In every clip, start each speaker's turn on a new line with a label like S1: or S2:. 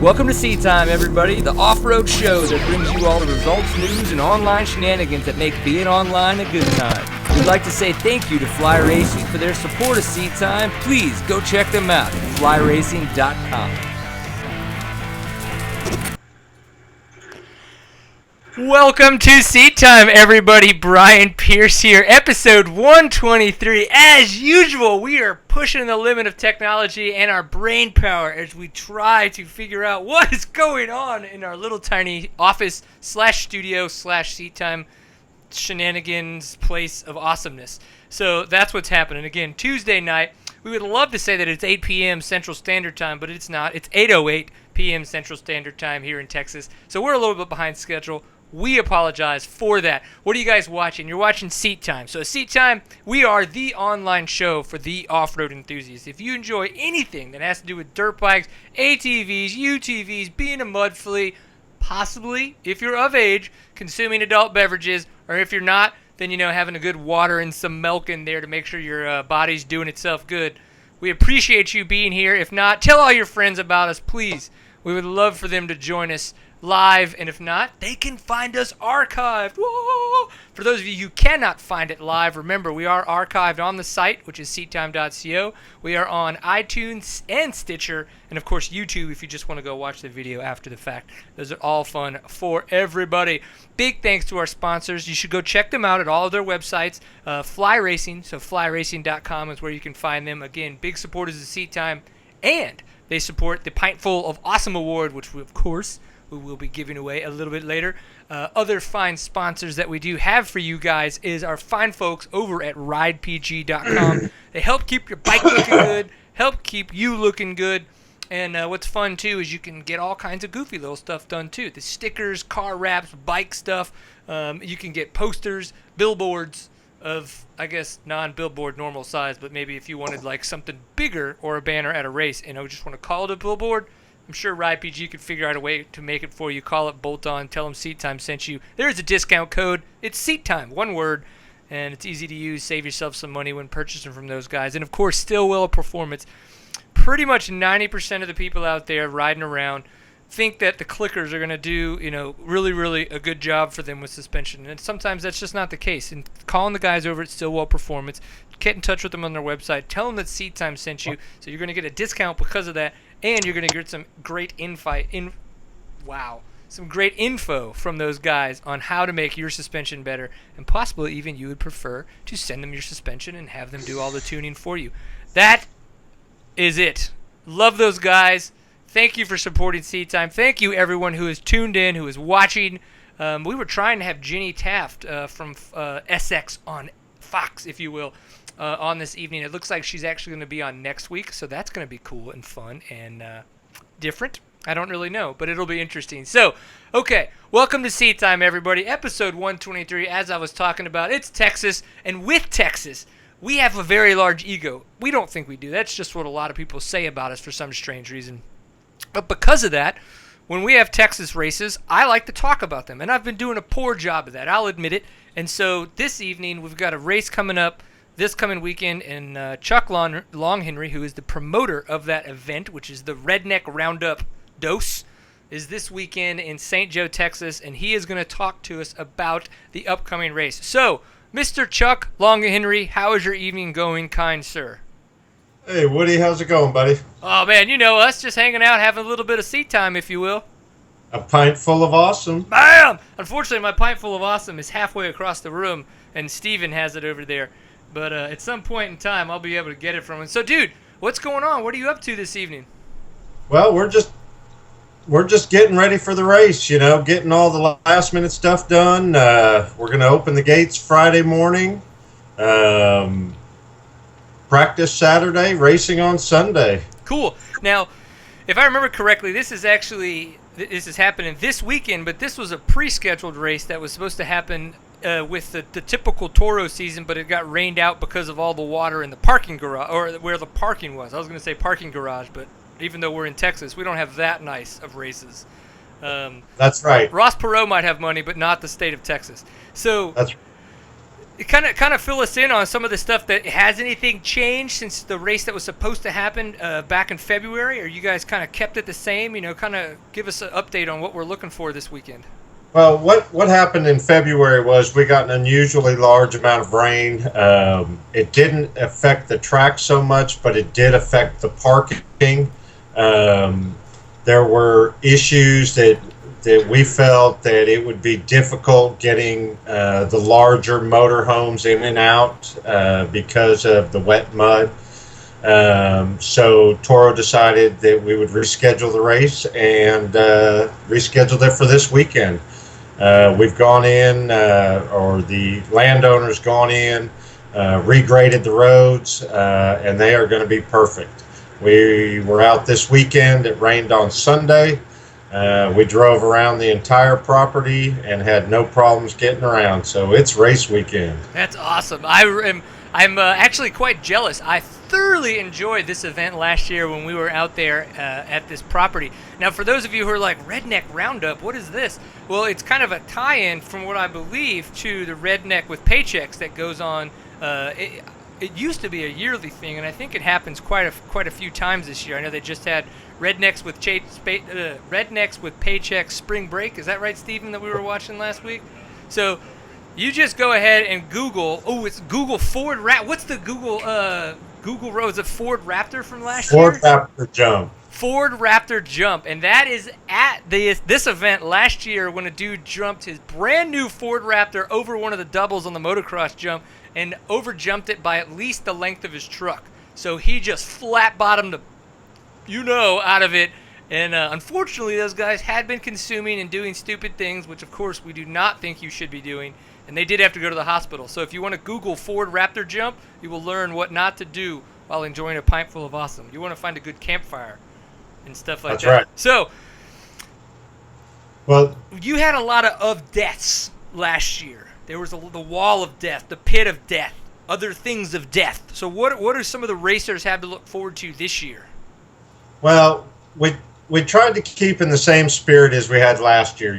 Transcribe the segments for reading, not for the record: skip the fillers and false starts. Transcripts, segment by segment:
S1: Welcome to Seat Time, everybody, the off-road show that brings you all the results, news, and online shenanigans that make being online a good time. We'd like to say thank you to Fly Racing for their support of Seat Time. Please go check them out at flyracing.com. Welcome to Seat Time, everybody. Brian Pierce here, episode 123. As usual, we are pushing the limit of technology and our brain power as we try to figure out what is going on in our little tiny office slash studio slash Seat Time shenanigans place of awesomeness. So that's what's happening. Again, Tuesday night. We would love to say that it's 8 p.m. Central Standard Time, but it's not. It's 8:08 p.m. Central Standard Time here in Texas. So we're a little bit behind schedule. We apologize for that. What are you guys watching? You're watching Seat Time. So Seat Time, we are the online show for the off-road enthusiasts. If you enjoy anything that has to do with dirt bikes, ATVs, UTVs, being a mud flea, possibly, if you're of age, consuming adult beverages, or if you're not, then, having a good water and some milk in there to make sure your body's doing itself good. We appreciate you being here. If not, tell all your friends about us, please. We would love for them to join us live, and if not, they can find us archived. Whoa! For those of you who cannot find it live, remember, we are archived on the site, which is seattime.co. We are on iTunes and Stitcher, and of course YouTube if you just want to go watch the video after the fact. Those are all fun for everybody. Big thanks to our sponsors. You should go check them out at all of their websites. Fly Racing, so flyracing.com is where you can find them. Again, big supporters of Seat Time, and they support the Pintful of Awesome Award, which we, of course, we will be giving away a little bit later. Other fine sponsors that we do have for you guys is our fine folks over at ridepg.com. They help keep your bike looking good, help keep you looking good. And what's fun, too, is you can get all kinds of goofy little stuff done, too. The stickers, car wraps, bike stuff. You can get posters, billboards of, I guess, non-billboard normal size, but maybe if you wanted, like, something bigger or a banner at a race and just want to call it a billboard, I'm sure RidePG could figure out a way to make it for you. Call it Bolt On. Tell them Seat Time sent you. There's a discount code. It's Seat Time, one word, and it's easy to use. Save yourself some money when purchasing from those guys. And, of course, Stillwell Performance. Pretty much 90% of the people out there riding around think that the clickers are going to do, really, really a good job for them with suspension. And sometimes that's just not the case. And calling the guys over at Stillwell Performance, get in touch with them on their website. Tell them that Seat Time sent you. So you're going to get a discount because of that. And you're going to get some great some great info from those guys on how to make your suspension better. And possibly even you would prefer to send them your suspension and have them do all the tuning for you. That is it. Love those guys. Thank you for supporting Seat Time. Thank you, everyone who is tuned in, who is watching. We were trying to have Ginny Taft from SX on Fox, if you will, on this evening. It looks like she's actually going to be on next week, so that's going to be cool and fun and different. I don't really know, but it'll be interesting. So, okay, welcome to Seat Time, everybody. Episode 123, as I was talking about, it's Texas, and with Texas, we have a very large ego. We don't think we do. That's just what a lot of people say about us for some strange reason. But because of that, when we have Texas races, I like to talk about them. And I've been doing a poor job of that. I'll admit it. And so this evening, we've got a race coming up this coming weekend. And Chuck Longhenry, who is the promoter of that event, which is the Redneck Roundup Dose, is this weekend in St. Joe, Texas. And he is going to talk to us about the upcoming race. So, Mr. Chuck Longhenry, how is your evening going, kind sir?
S2: Hey, Woody, how's it going, buddy?
S1: Oh, man, you know us, just hanging out, having a little bit of Seat Time, if you will.
S2: A pint full of awesome.
S1: Bam! Unfortunately, my pint full of awesome is halfway across the room, and Steven has it over there. But at some point in time, I'll be able to get it from him. So, dude, what's going on? What are you up to this evening?
S2: Well, we're just getting ready for the race, getting all the last-minute stuff done. We're going to open the gates Friday morning. Practice Saturday, racing on Sunday.
S1: Cool. Now, if I remember correctly, this is happening this weekend, but this was a pre-scheduled race that was supposed to happen with the typical Toro season, but it got rained out because of all the water in the parking garage, or where the parking was. I was going to say parking garage, but even though we're in Texas, we don't have that nice of races.
S2: That's right.
S1: Ross Perot might have money, but not the state of Texas. So
S2: that's
S1: kind of fill us in on some of the stuff that has anything changed since the race that was supposed to happen back in February, or you guys kind of kept it the same? Kind of give us an update on what we're looking for this weekend.
S2: Well, what happened in February was we got an unusually large amount of rain. It didn't affect the track so much, but it did affect the parking. There were issues that we felt that it would be difficult getting the larger motorhomes in and out because of the wet mud. So Toro decided that we would reschedule the race and rescheduled it for this weekend. We've gone in, or the landowner's gone in, regraded the roads, and they are going to be perfect. We were out this weekend. It rained on Sunday. We drove around the entire property and had no problems getting around. So it's race weekend.
S1: That's awesome. I'm actually quite jealous. I thoroughly enjoyed this event last year when we were out there at this property. Now, for those of you who are like, Redneck Roundup, what is this? Well, it's kind of a tie-in, from what I believe, to the Redneck with Paychecks that goes on. It used to be a yearly thing, and I think it happens quite a few times this year. I know they just had Rednecks with Paychecks Spring Break. Is that right, Stephen, that we were watching last week? So you just go ahead and Google. Oh, it's Google Ford Raptor. What's the Google Road? Is it Ford Raptor from last year?
S2: Ford Raptor Jump.
S1: Ford Raptor Jump, and that is at this event last year when a dude jumped his brand new Ford Raptor over one of the doubles on the motocross jump and over jumped it by at least the length of his truck. So he just flat bottomed out of it. And unfortunately, those guys had been consuming and doing stupid things, which of course we do not think you should be doing. And they did have to go to the hospital. So if you want to Google Ford Raptor Jump, you will learn what not to do while enjoying a pint full of awesome. You want to find a good campfire and stuff like that.
S2: That's right.
S1: So,
S2: well,
S1: you had a lot of deaths last year. There was the wall of death, the pit of death, other things of death. So what do some of the racers have to look forward to this year?
S2: Well, we tried to keep in the same spirit as we had last year.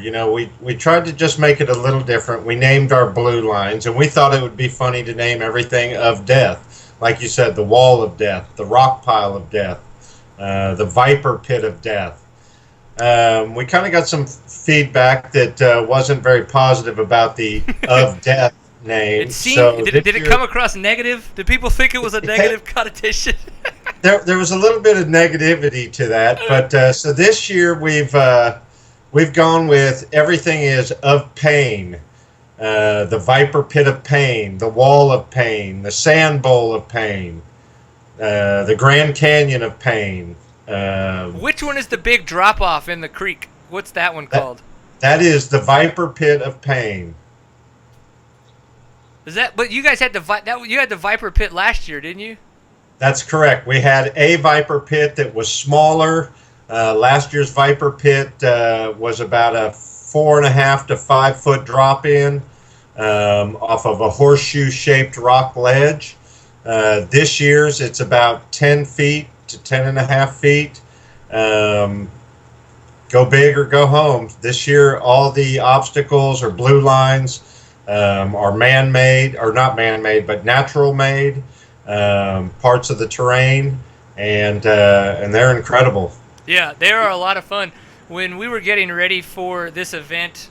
S2: We tried to just make it a little different. We named our blue lines, and we thought it would be funny to name everything of death. Like you said, the wall of death, the rock pile of death, the viper pit of death. We kind of got some feedback that wasn't very positive about the of death name.
S1: Did it come across negative? Did people think it was a negative connotation?
S2: There was a little bit of negativity to that, but so this year we've gone with everything is of pain. The viper pit of pain, the wall of pain, the sand bowl of pain, the Grand Canyon of pain.
S1: Which one is the big drop off in the creek? What's that one called?
S2: That is the viper pit of pain.
S1: Is that? But you guys had you had the viper pit last year, didn't you?
S2: That's correct. We had a viper pit that was smaller. Last year's viper pit was about a 4.5 to 5 foot drop in off of a horseshoe-shaped rock ledge. This year's it's about 10 feet to 10.5 feet. Go big or go home. This year, all the obstacles or blue lines are man-made, or not man-made, but natural-made parts of the terrain, and they're incredible.
S1: Yeah, they are a lot of fun. When we were getting ready for this event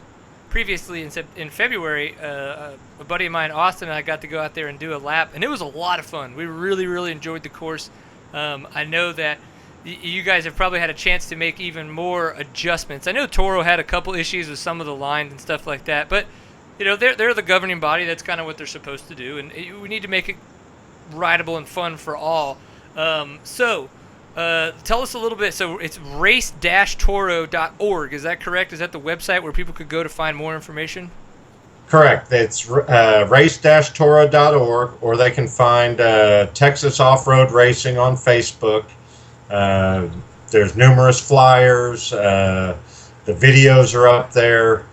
S1: previously in February, a buddy of mine, Austin, and I got to go out there and do a lap, and it was a lot of fun. We really, really enjoyed the course. I know that you guys have probably had a chance to make even more adjustments. I know Toro had a couple issues with some of the lines and stuff like that, but they're the governing body. That's kind of what they're supposed to do, and we need to make it rideable and fun for all. So tell us a little bit. So it's race-toro.org. Is that correct? Is that the website where people could go to find more information?
S2: Correct. It's race-toro.org, or they can find Texas Off-Road Racing on Facebook. There's numerous flyers. The videos are up there.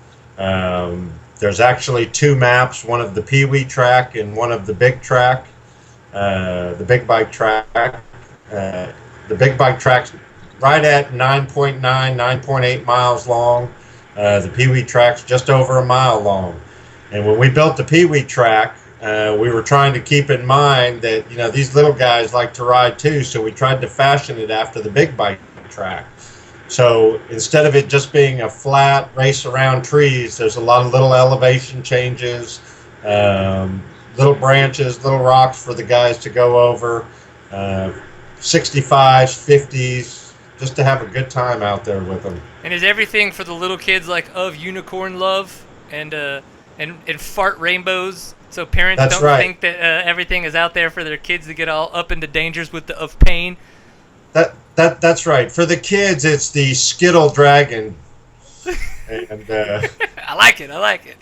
S2: There's actually 2 maps, one of the Pee Wee track and one of the big track, the big bike track. The big bike track's right at 9.8 miles long. The Pee Wee track's just over a mile long. And when we built the Pee Wee track, we were trying to keep in mind that these little guys like to ride too, so we tried to fashion it after the big bike track. So instead of it just being a flat race around trees, there's a lot of little elevation changes, little branches, little rocks for the guys to go over, 65s, 50s, just to have a good time out there with them.
S1: And is everything for the little kids like of unicorn love and fart rainbows? So parents
S2: That's
S1: don't
S2: right.
S1: think that everything is out there for their kids to get all up into dangers of pain.
S2: That's right. For the kids, it's the Skittle Dragon. And
S1: I like it.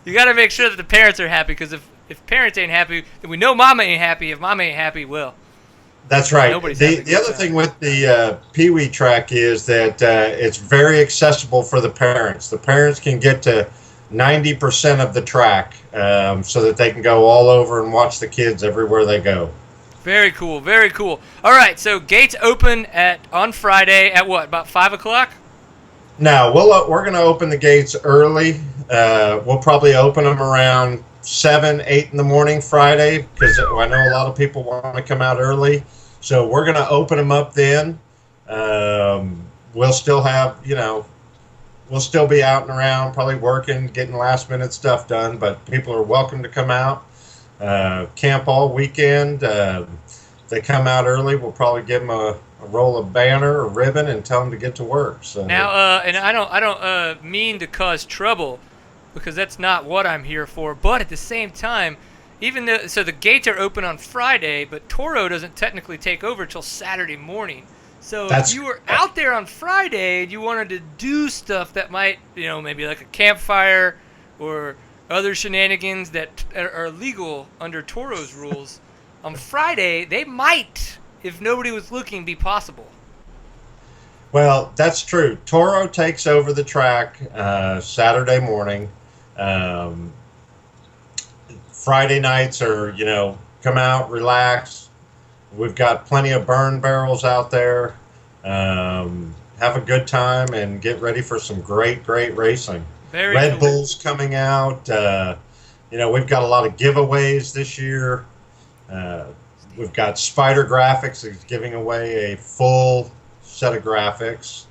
S1: You got to make sure that the parents are happy, because if parents ain't happy, then we know mama ain't happy. If mama ain't happy, well,
S2: that's right.
S1: nobody's
S2: The other thing with the Pee-wee track is that it's very accessible for the parents. The parents can get to 90% of the track, so that they can go all over and watch the kids everywhere they go.
S1: Very cool. All right, so gates open on Friday at what, about 5 o'clock?
S2: Now, we're going to open the gates early. We'll probably open them around 7, 8 in the morning Friday, because I know a lot of people want to come out early. So we're going to open them up then. We'll still have, we'll still be out and around, probably working, getting last minute stuff done, but people are welcome to come out. Camp all weekend. If they come out early, we'll probably give them a roll of banner or ribbon and tell them to get to work. So
S1: Now, and I don't mean to cause trouble, because that's not what I'm here for. But at the same time, so the gates are open on Friday, but Toro doesn't technically take over till Saturday morning. So if you were out there on Friday and you wanted to do stuff that might, maybe like a campfire or other shenanigans that are legal under Toro's rules, on Friday, they might, if nobody was looking, be possible.
S2: Well, that's true. Toro takes over the track Saturday morning. Friday nights are, come out, relax. We've got plenty of burn barrels out there. Have a good time and get ready for some great racing. Red Bull's coming out. We've got a lot of giveaways this year. We've got Spider Graphics is giving away a full set of graphics.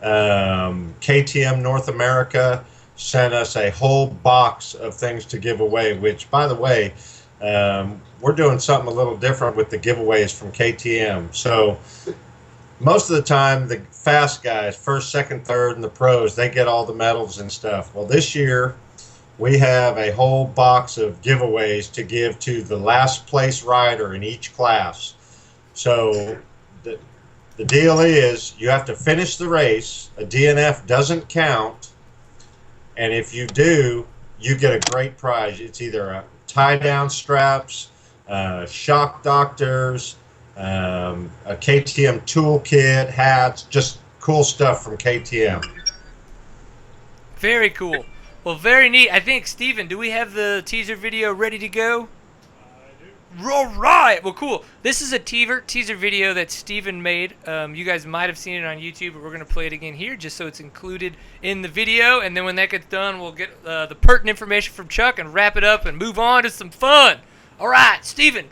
S2: KTM North America sent us a whole box of things to give away, which, by the way, we're doing something a little different with the giveaways from KTM. So most of the time, the fast guys, first, second, third, and the pros, they get all the medals and stuff. Well, this year, we have a whole box of giveaways to give to the last place rider in each class. So the deal is you have to finish the race. A DNF doesn't count. And if you do, you get a great prize. It's either a tie-down straps, shock doctors, a KTM toolkit, hats, just cool stuff from KTM.
S1: Very cool. Well, very neat. I think, Steven, do we have the teaser video ready to go? I do. All right. Well, cool. This is a teaser video that Steven made. You guys might have seen it on YouTube, but we're going to play it again here just so it's included in the video. And then when that gets done, we'll get the pertinent information from Chuck and wrap it up and move on to some fun. All right, Steven.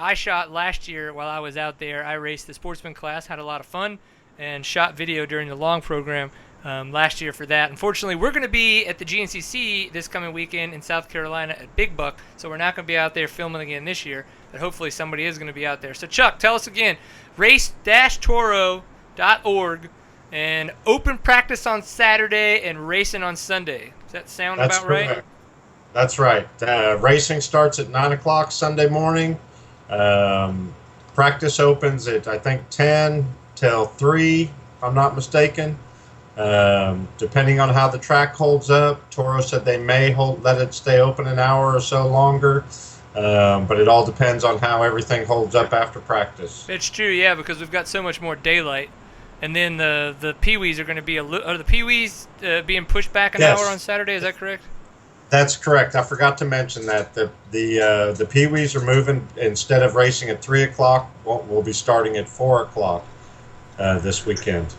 S1: I shot last year while I was out there. I raced the sportsman class, had a lot of fun, and shot video during the long program last year for that. Unfortunately, we're going to be at the GNCC this coming weekend in South Carolina at Big Buck, so we're not going to be out there filming again this year, but hopefully somebody is going to be out there. So, Chuck, tell us again, race-toro.org, and open practice on Saturday and racing on Sunday. Does that sound
S2: That's
S1: about right?
S2: correct. That's right. Racing starts at 9 o'clock Sunday morning. Practice opens at, I think, 10 till 3, if I'm not mistaken. Depending on how the track holds up, Toro said they may let it stay open an hour or so longer. But it all depends on how everything holds up after practice.
S1: It's true, yeah, because we've got so much more daylight. And then the Pee-wees are going to be are the Pee-wees being pushed back an hour on Saturday? Is that correct?
S2: That's correct. I forgot to mention that the Pee-wees are moving. Instead of racing at 3 o'clock, we'll be starting at 4 o'clock this weekend.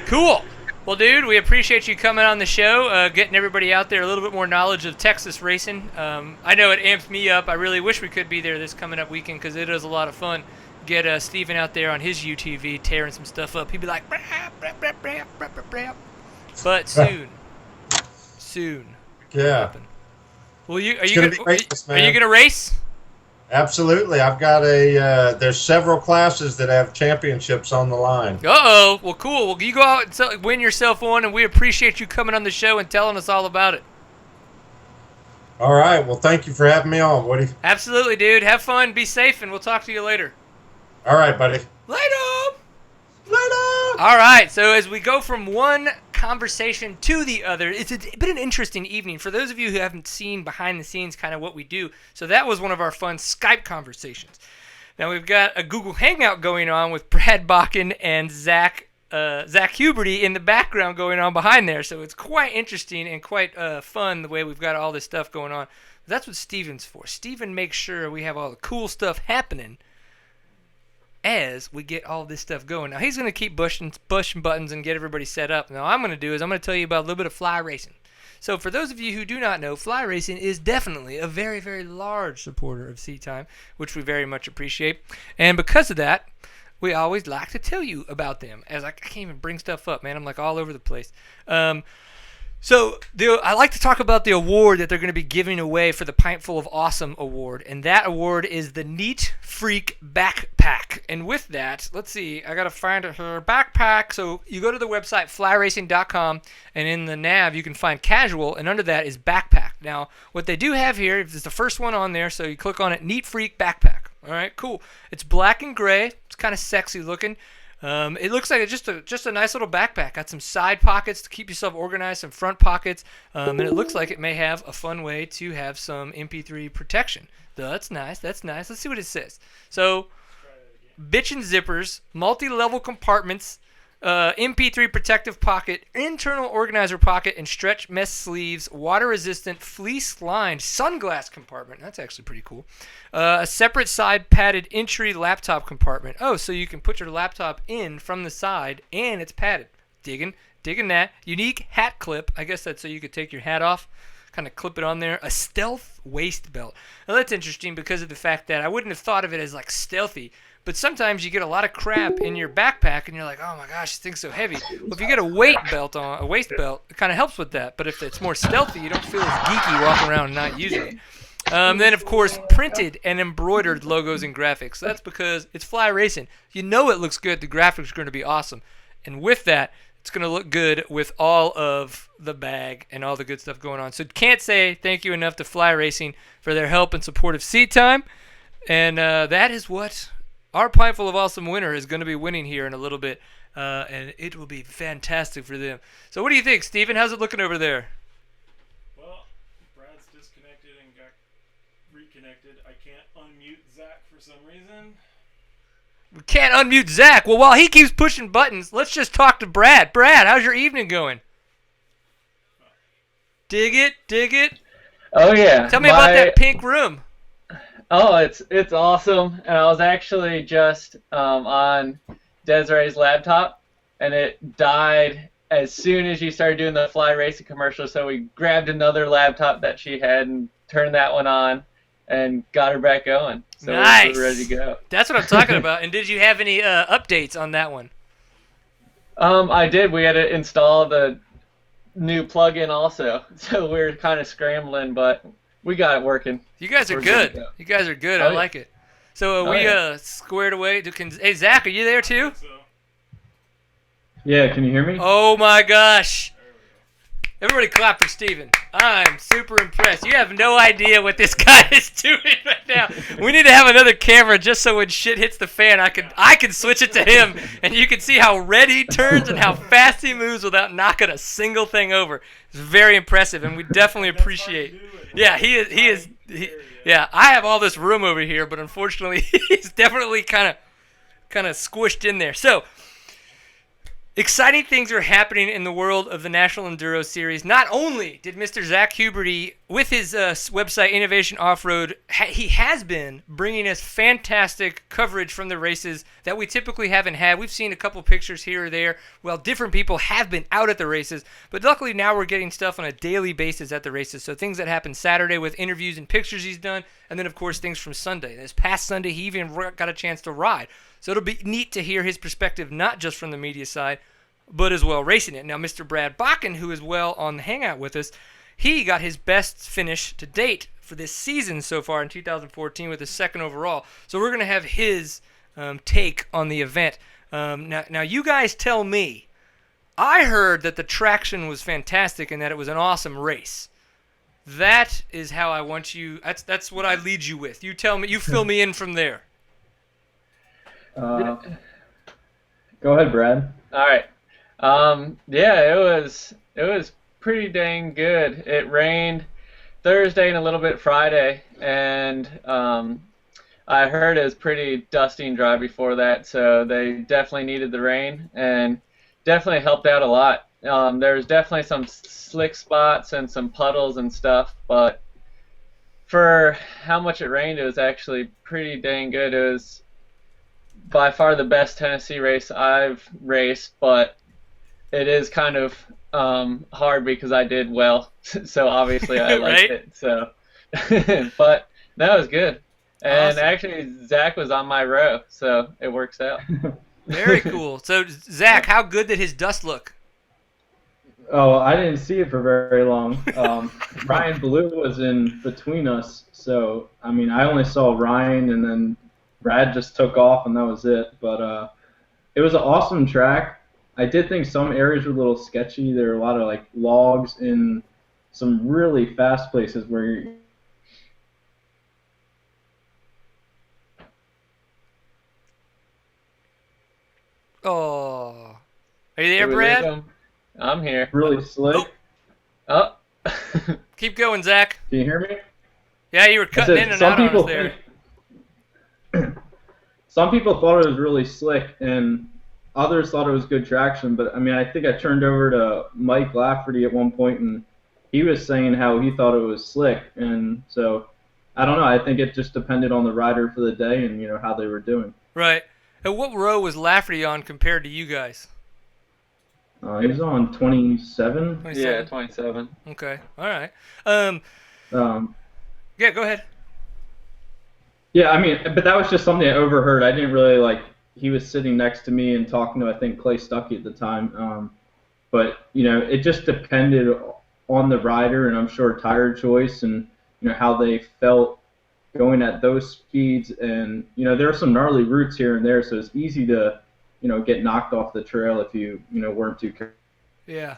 S1: Cool. Well, dude, we appreciate you coming on the show, getting everybody out there a little bit more knowledge of Texas racing. I know it amps me up. I really wish we could be there this coming up weekend because it is a lot of fun. Get Steven out there on his UTV tearing some stuff up. He'd be like, brap, brap, brap, brap, brap, brap, brap. But soon.
S2: Yeah.
S1: Well, are you
S2: going
S1: to race?
S2: Absolutely. I've got there's several classes that have championships on the line.
S1: Uh-oh. Well, cool. Well, you go out and win yourself one, and we appreciate you coming on the show and telling us all about it.
S2: All right. Well, thank you for having me on, Woody.
S1: Absolutely, dude. Have fun. Be safe, and we'll talk to you later.
S2: All right, buddy.
S1: Later. All right. So as we go from one conversation to the other, it's been an interesting evening for those of you who haven't seen behind the scenes kind of what we do. So that was one of our fun Skype conversations. Now we've got a Google Hangout going on with Brad Bakken and Zach Huberty in the background going on behind there. So it's quite interesting and quite fun the way we've got all this stuff going on. That's what Steven's for. Steven makes sure we have all the cool stuff happening as we get all this stuff going. Now, he's going to keep pushing buttons and get everybody set up. Now, what I'm going to do is I'm going to tell you about a little bit of fly racing. So, for those of you who do not know, fly racing is definitely a very, very large supporter of Seat Time, which we very much appreciate. And because of that, we always like to tell you about them. As I can't even bring stuff up, man. I'm like all over the place. So I like to talk about the award that they're going to be giving away for the Pintful of Awesome award, and that award is the Neat Freak Backpack. And with that, let's see, I got to find it here. Backpack. So you go to the website flyracing.com, and in the nav you can find casual, and under that is backpack. Now, what they do have here is the first one on there, so you click on it, Neat Freak Backpack. All right, cool. It's black and gray. It's kind of sexy looking. It looks like it's just a nice little backpack. Got some side pockets to keep yourself organized, some front pockets, and it looks like it may have a fun way to have some MP3 protection. That's nice. Let's see what it says. So, bitchin' zippers, multi-level compartments, MP3 protective pocket, internal organizer pocket, and stretch mesh sleeves, water-resistant, fleece-lined sunglass compartment. That's actually pretty cool. A separate side padded entry laptop compartment. Oh, so you can put your laptop in from the side, and it's padded. Digging that. Unique hat clip. I guess that's so you could take your hat off, kind of clip it on there. A stealth waist belt. Now that's interesting because of the fact that I wouldn't have thought of it as like stealthy. But sometimes you get a lot of crap in your backpack, and you're like, "Oh my gosh, this thing's so heavy." Well, if you get a waist belt, it kind of helps with that. But if it's more stealthy, you don't feel as geeky walking around and not using it. Then, of course, printed and embroidered logos and graphics. So that's because it's fly racing. You know it looks good. The graphics are going to be awesome, and with that, it's going to look good with all of the bag and all the good stuff going on. So can't say thank you enough to Fly Racing for their help and support of Seat Time, and that is what our Pintful of Awesome winner is going to be winning here in a little bit, and it will be fantastic for them. So what do you think, Steven? How's it looking over there?
S3: Well, Brad's disconnected and got reconnected. I can't unmute Zach for some reason.
S1: We can't unmute Zach. Well, while he keeps pushing buttons, let's just talk to Brad. Brad, how's your evening going? Dig it.
S4: Oh, yeah.
S1: Tell me about that pink room.
S4: Oh, it's awesome. And I was actually just on Desiree's laptop, and it died as soon as you started doing the fly racing commercial. So we grabbed another laptop that she had and turned that one on, and got her back going. So
S1: Nice.
S4: we're ready to go.
S1: That's what I'm talking about. And did you have any updates on that one?
S4: I did. We had to install the new plug-in also, so we were kind of scrambling, but we got it working.
S1: You guys are
S4: We're
S1: good.
S4: good to go.
S1: You guys are good.
S4: Oh,
S1: I
S4: yeah.
S1: like it. So
S4: Oh,
S1: we
S4: yeah.
S1: squared away. Hey, Zach, are you there too?
S3: So,
S5: Yeah, can you hear me?
S1: Oh my gosh. Everybody clap for Steven. I'm super impressed. You have no idea what this guy is doing right now. We need to have another camera just so when shit hits the fan, I can switch it to him, and you can see how red he turns and how fast he moves without knocking a single thing over. It's very impressive, and we definitely appreciate. Yeah, he is. Yeah, I have all this room over here, but unfortunately, he's definitely kind of squished in there. So. Exciting things are happening in the world of the National Enduro Series. Not only did Mr. Zach Huberty, with his website Innovation Off-Road, he has been bringing us fantastic coverage from the races that we typically haven't had. We've seen a couple pictures here or there. Well, different people have been out at the races, but luckily now we're getting stuff on a daily basis at the races. So things that happened Saturday with interviews and pictures he's done, and then of course things from Sunday. This past Sunday he even got a chance to ride. So it'll be neat to hear his perspective, not just from the media side, but as well racing it. Now, Mr. Brad Bakken, who is well on the hangout with us, he got his best finish to date for this season so far in 2014 with his second overall. So we're going to have his take on the event. Now, you guys tell me. I heard that the traction was fantastic and that it was an awesome race. That is how I want you. That's what I lead you with. You tell me. You fill me in from there.
S5: Go ahead, Brad.
S4: All right. Yeah, it was pretty dang good. It rained Thursday and a little bit Friday, and I heard it was pretty dusty and dry before that, so they definitely needed the rain and definitely helped out a lot. There was definitely some slick spots and some puddles and stuff, but for how much it rained, it was actually pretty dang good. It was by far the best Tennessee race I've raced, but it is kind of hard because I did well, so obviously I liked
S1: Right?
S4: it. So, but that was good, and
S1: Awesome.
S4: actually Zach was on my row, so it works out.
S1: Very cool. So, Zach, how good did his dust look?
S5: Oh, I didn't see it for very long. Ryan Blue was in between us, so I mean, I only saw Ryan, and then Brad just took off, and that was it. But it was an awesome track. I did think some areas were a little sketchy. There were a lot of like logs in some really fast places where
S1: Oh. Are you there,
S4: Did we
S1: Brad?
S4: lose him? I'm here.
S5: really slick.
S4: Oh.
S1: Keep going, Zach.
S5: Can you hear me?
S1: Yeah, you were
S5: I
S1: cutting
S5: said
S1: in and
S5: some
S1: out on us
S5: people
S1: there.
S5: some people thought it was really slick, and others thought it was good traction. But I mean, I think I turned over to Mike Lafferty at one point, and he was saying how he thought it was slick. And so I don't know. I think it just depended on the rider for the day and how they were doing.
S1: Right. And what row was Lafferty on compared to you guys?
S5: He was on 27.
S1: 27?
S4: Yeah, 27.
S1: Okay. All right. Yeah, go ahead.
S5: Yeah, I mean, but that was just something I overheard. I didn't really he was sitting next to me and talking to, I think, Clay Stuckey at the time. But, it just depended on the rider and I'm sure tire choice and, how they felt going at those speeds. And, there are some gnarly routes here and there, so it's easy to, get knocked off the trail if you, weren't too careful.
S1: Yeah.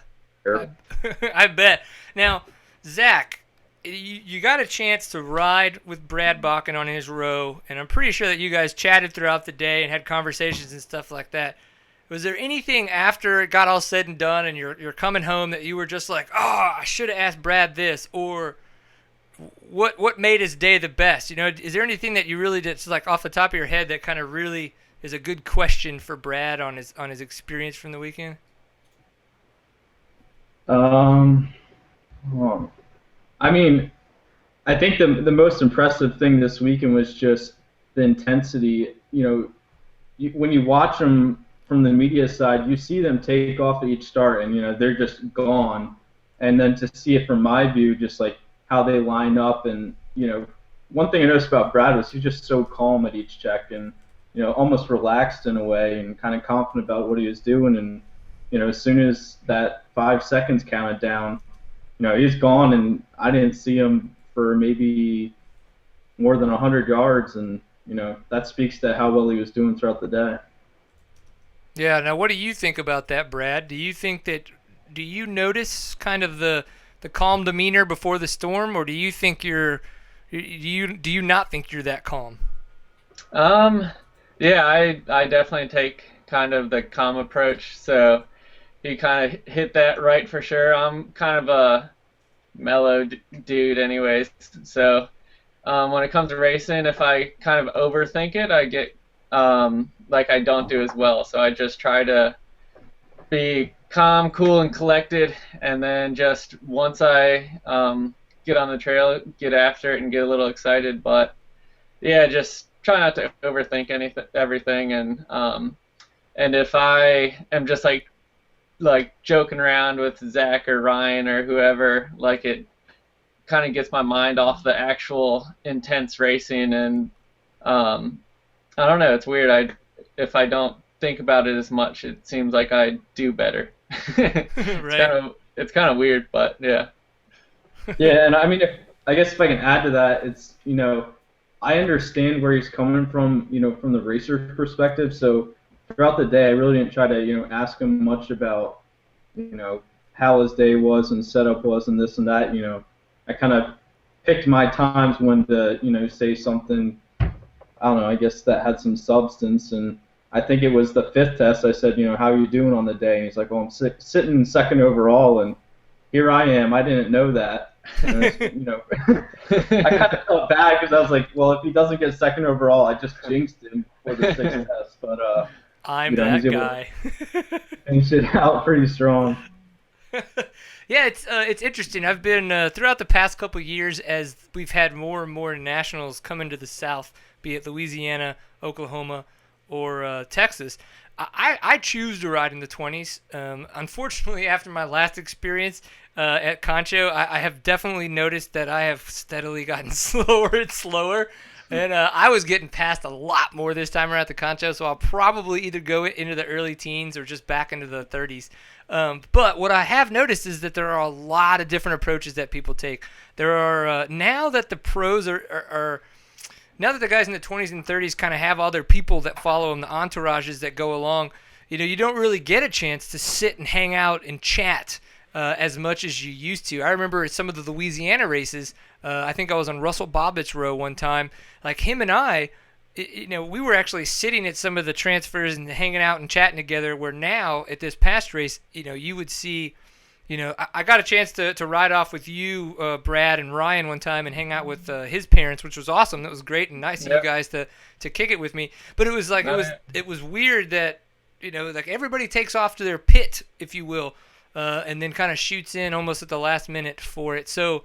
S1: I bet. Now, Zach, you got a chance to ride with Brad Bakken on his row, and I'm pretty sure that you guys chatted throughout the day and had conversations and stuff like that. Was there anything after it got all said and done and you're coming home that you were just like, oh, I should have asked Brad this, or what made his day the best? Is there anything that you really did, just like off the top of your head, that kind of really is a good question for Brad on his experience from the weekend?
S5: Well, I mean, I think the most impressive thing this weekend was just the intensity. When you watch them from the media side, you see them take off at each start, and they're just gone. And then to see it from my view, just like how they line up and one thing I noticed about Brad was he's just so calm at each check and, almost relaxed in a way and kind of confident about what he was doing. And, as soon as that 5 seconds counted down, he's gone, and I didn't see him for maybe more than 100 yards. And, that speaks to how well he was doing throughout the day.
S1: Yeah. Now, what do you think about that, Brad? Do you notice kind of the calm demeanor before the storm, or do you not think you're that calm?
S4: Yeah, I definitely take kind of the calm approach. So he kind of hit that right for sure. I'm kind of a mellow dude anyways. So when it comes to racing, if I kind of overthink it, I get like I don't do as well. So I just try to be calm, cool, and collected, and then just once I get on the trail, get after it and get a little excited. But yeah, just try not to overthink everything. And if I am just like joking around with Zach or Ryan or whoever, like it kind of gets my mind off the actual intense racing. And I don't know, it's weird. If I don't think about it as much, it seems like I do better.
S1: Right.
S5: It's
S4: kind of weird, but yeah.
S5: Yeah, and I mean, I guess if I can add to that, it's, I understand where he's coming from, from the racer's perspective. So throughout the day, I really didn't try to, ask him much about, how his day was and setup was and this and that. I kind of picked my times when to, say something, I don't know, I guess that had some substance. And I think it was the 5th test. I said, how are you doing on the day? And he's like, well, I'm sitting second overall, and here I am. I didn't know that. And I kind of felt bad because I was like, well, if he doesn't get second overall, I just jinxed him for the 6th test. But
S1: I'm that guy.
S5: Finish it out pretty strong.
S1: Yeah, it's interesting. I've been throughout the past couple of years, as we've had more and more nationals come into the South, be it Louisiana, Oklahoma, or Texas. I choose to ride in the 20s. Unfortunately, after my last experience at Concho, I have definitely noticed that I have steadily gotten slower and slower. And I was getting past a lot more this time around at the Concho, so I'll probably either go into the early teens or just back into the 30s. But what I have noticed is that there are a lot of different approaches that people take. There are, now that the pros are now that the guys in the 20s and 30s kind of have all their people that follow them, the entourages that go along, you don't really get a chance to sit and hang out and chat as much as you used to. I remember some of the Louisiana races, I think I was on Russell Bobbitt's row one time. Like him and I, we were actually sitting at some of the transfers and hanging out and chatting together, where now at this past race, you would see, I got a chance to ride off with you, Brad and Ryan one time and hang out with his parents, which was awesome. That was great and nice of you guys to kick it with me. But it was like, it was weird that, like everybody takes off to their pit, if you will, and then kind of shoots in almost at the last minute for it. So,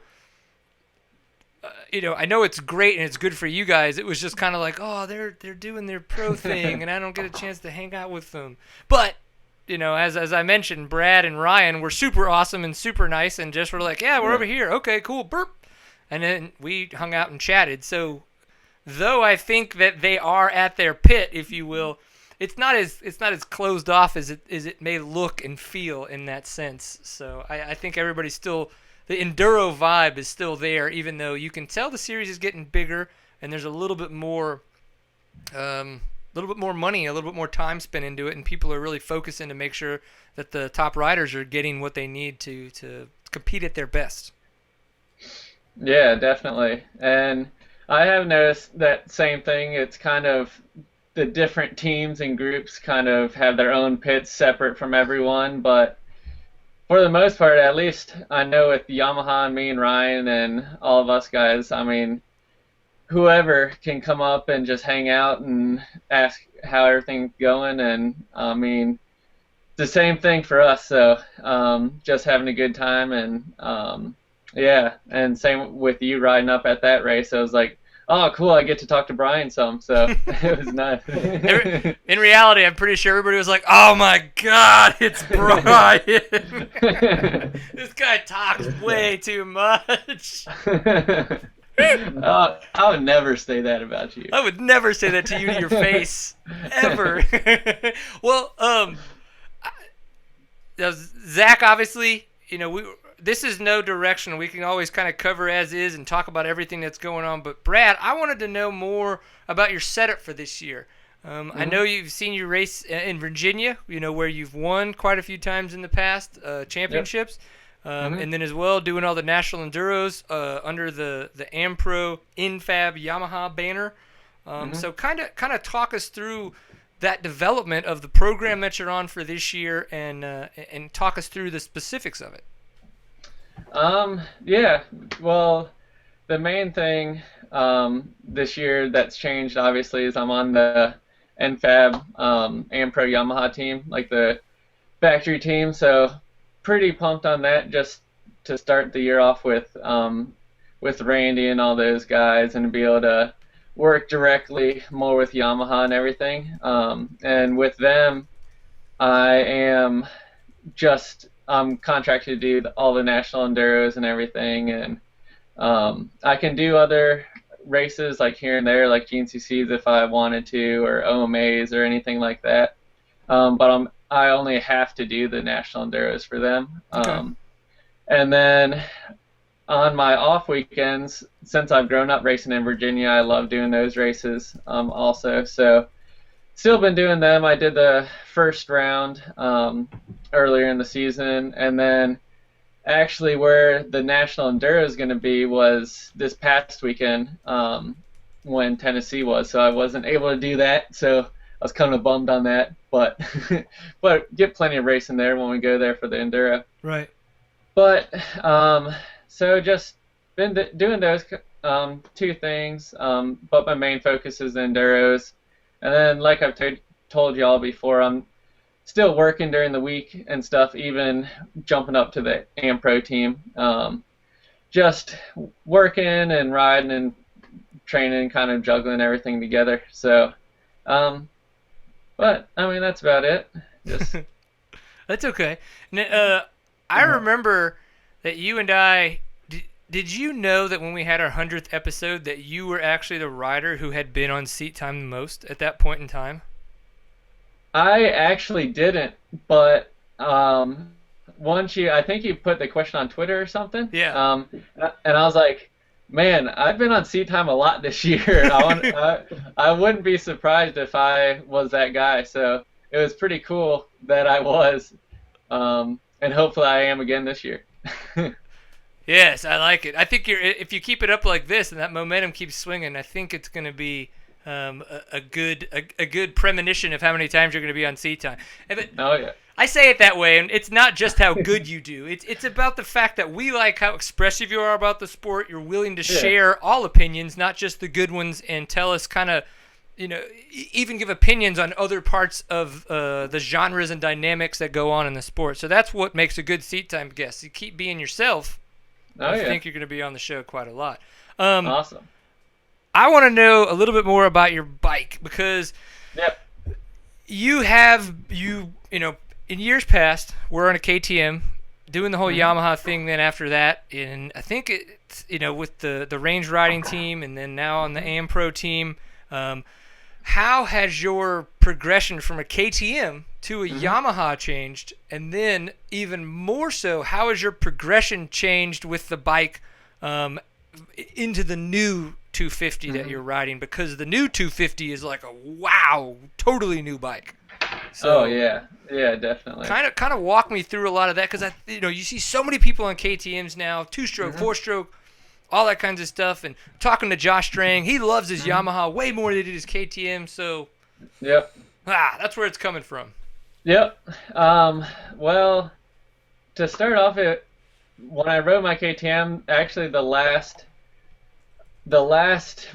S1: I know it's great and it's good for you guys. It was just kind of like, oh, they're doing their pro thing, and I don't get a chance to hang out with them. But, as I mentioned, Brad and Ryan were super awesome and super nice, and just were like, yeah, we're over here. Okay, cool, burp. And then we hung out and chatted. So, though I think that they are at their pit, if you will, it's not as closed off as it may look and feel in that sense. So I think everybody's still, the enduro vibe is still there, even though you can tell the series is getting bigger and there's a little bit more money, a little bit more time spent into it, and people are really focusing to make sure that the top riders are getting what they need to compete at their best.
S4: Yeah, definitely. And I have noticed that same thing. It's kind of the different teams and groups kind of have their own pits separate from everyone, but for the most part, at least I know with Yamaha and me and Ryan and all of us guys, I mean, whoever can come up and just hang out and ask how everything's going, and I mean, the same thing for us. So just having a good time, and yeah, and same with you riding up at that race. I was like, oh, cool, I get to talk to Brian some, so it was nice.
S1: In reality, I'm pretty sure everybody was like, oh my God, it's Brian. This guy talks way too much.
S4: I would never say that about you.
S1: I would never say that to you to your face, ever. Well, Zach, obviously, this is no direction. We can always kind of cover as is and talk about everything that's going on. But Brad, I wanted to know more about your setup for this year. I know you've seen you race in Virginia, where you've won quite a few times in the past, championships. And then as well doing all the national enduros under the AmPro InFab Yamaha banner. So kind of talk us through that development of the program that you're on for this year, and talk us through the specifics of it.
S4: Yeah. Well, the main thing this year that's changed obviously is I'm on the NFAB AmPro Yamaha team, like the factory team. So pretty pumped on that, just to start the year off with Randy and all those guys, and to be able to work directly more with Yamaha and everything. And with them, I'm contracted to do all the national enduros and everything, and I can do other races like here and there, like GNCCs if I wanted to, or OMAs or anything like that. But I only have to do the national enduros for them.
S1: Okay.
S4: And then on my off weekends, since I've grown up racing in Virginia, I love doing those races also. So still been doing them. I did the first round earlier in the season, and then actually where the national enduro is going to be was this past weekend when Tennessee was. So I wasn't able to do that. So I was kind of bummed on that, but get plenty of racing there when we go there for the enduro.
S1: Right.
S4: But so just been doing those two things. But my main focus is the enduros, and then like I've told y'all before, I'm still working during the week and stuff, even jumping up to the AmPro team. Just working and riding and training, kind of juggling everything together. So. But I mean, that's about it. Just
S1: That's okay. I remember that you and I. Did you know that when we had our 100th episode that you were actually the rider who had been on seat time the most at that point in time?
S4: I actually didn't, but I think you put the question on Twitter or something.
S1: Yeah.
S4: And I was like, man, I've been on seat time a lot this year. I wouldn't be surprised if I was that guy. So it was pretty cool that I was, and hopefully I am again this year.
S1: Yes, I like it. I think if you keep it up like this and that momentum keeps swinging, I think it's going to be a good premonition of how many times you're going to be on seat time.
S4: Oh yeah.
S1: I say it that way, and it's not just how good you do. It's about the fact that we like how expressive you are about the sport. You're willing to share all opinions, not just the good ones, and tell us kind of, even give opinions on other parts of the genres and dynamics that go on in the sport. So that's what makes a good seat time guest. You keep being yourself. I think you're going to be on the show quite a lot.
S4: Awesome.
S1: I want to know a little bit more about your bike, because in years past, we're on a KTM, doing the whole Yamaha thing. Then after that, and I think it's with the range riding team, and then now on the AmPro team. How has your progression from a KTM to a Yamaha changed? And then even more so, how has your progression changed with the bike into the new 250 that you're riding? Because the new 250 is like a totally new bike. So,
S4: yeah, definitely.
S1: Kind of walk me through a lot of that, because you see so many people on KTM's now, 2-stroke, 4-stroke, all that kinds of stuff. And talking to Josh Strang, he loves his Yamaha way more than he did his KTM. So, that's where it's coming from.
S4: Yep. Well, to start off, when I rode my KTM, actually the last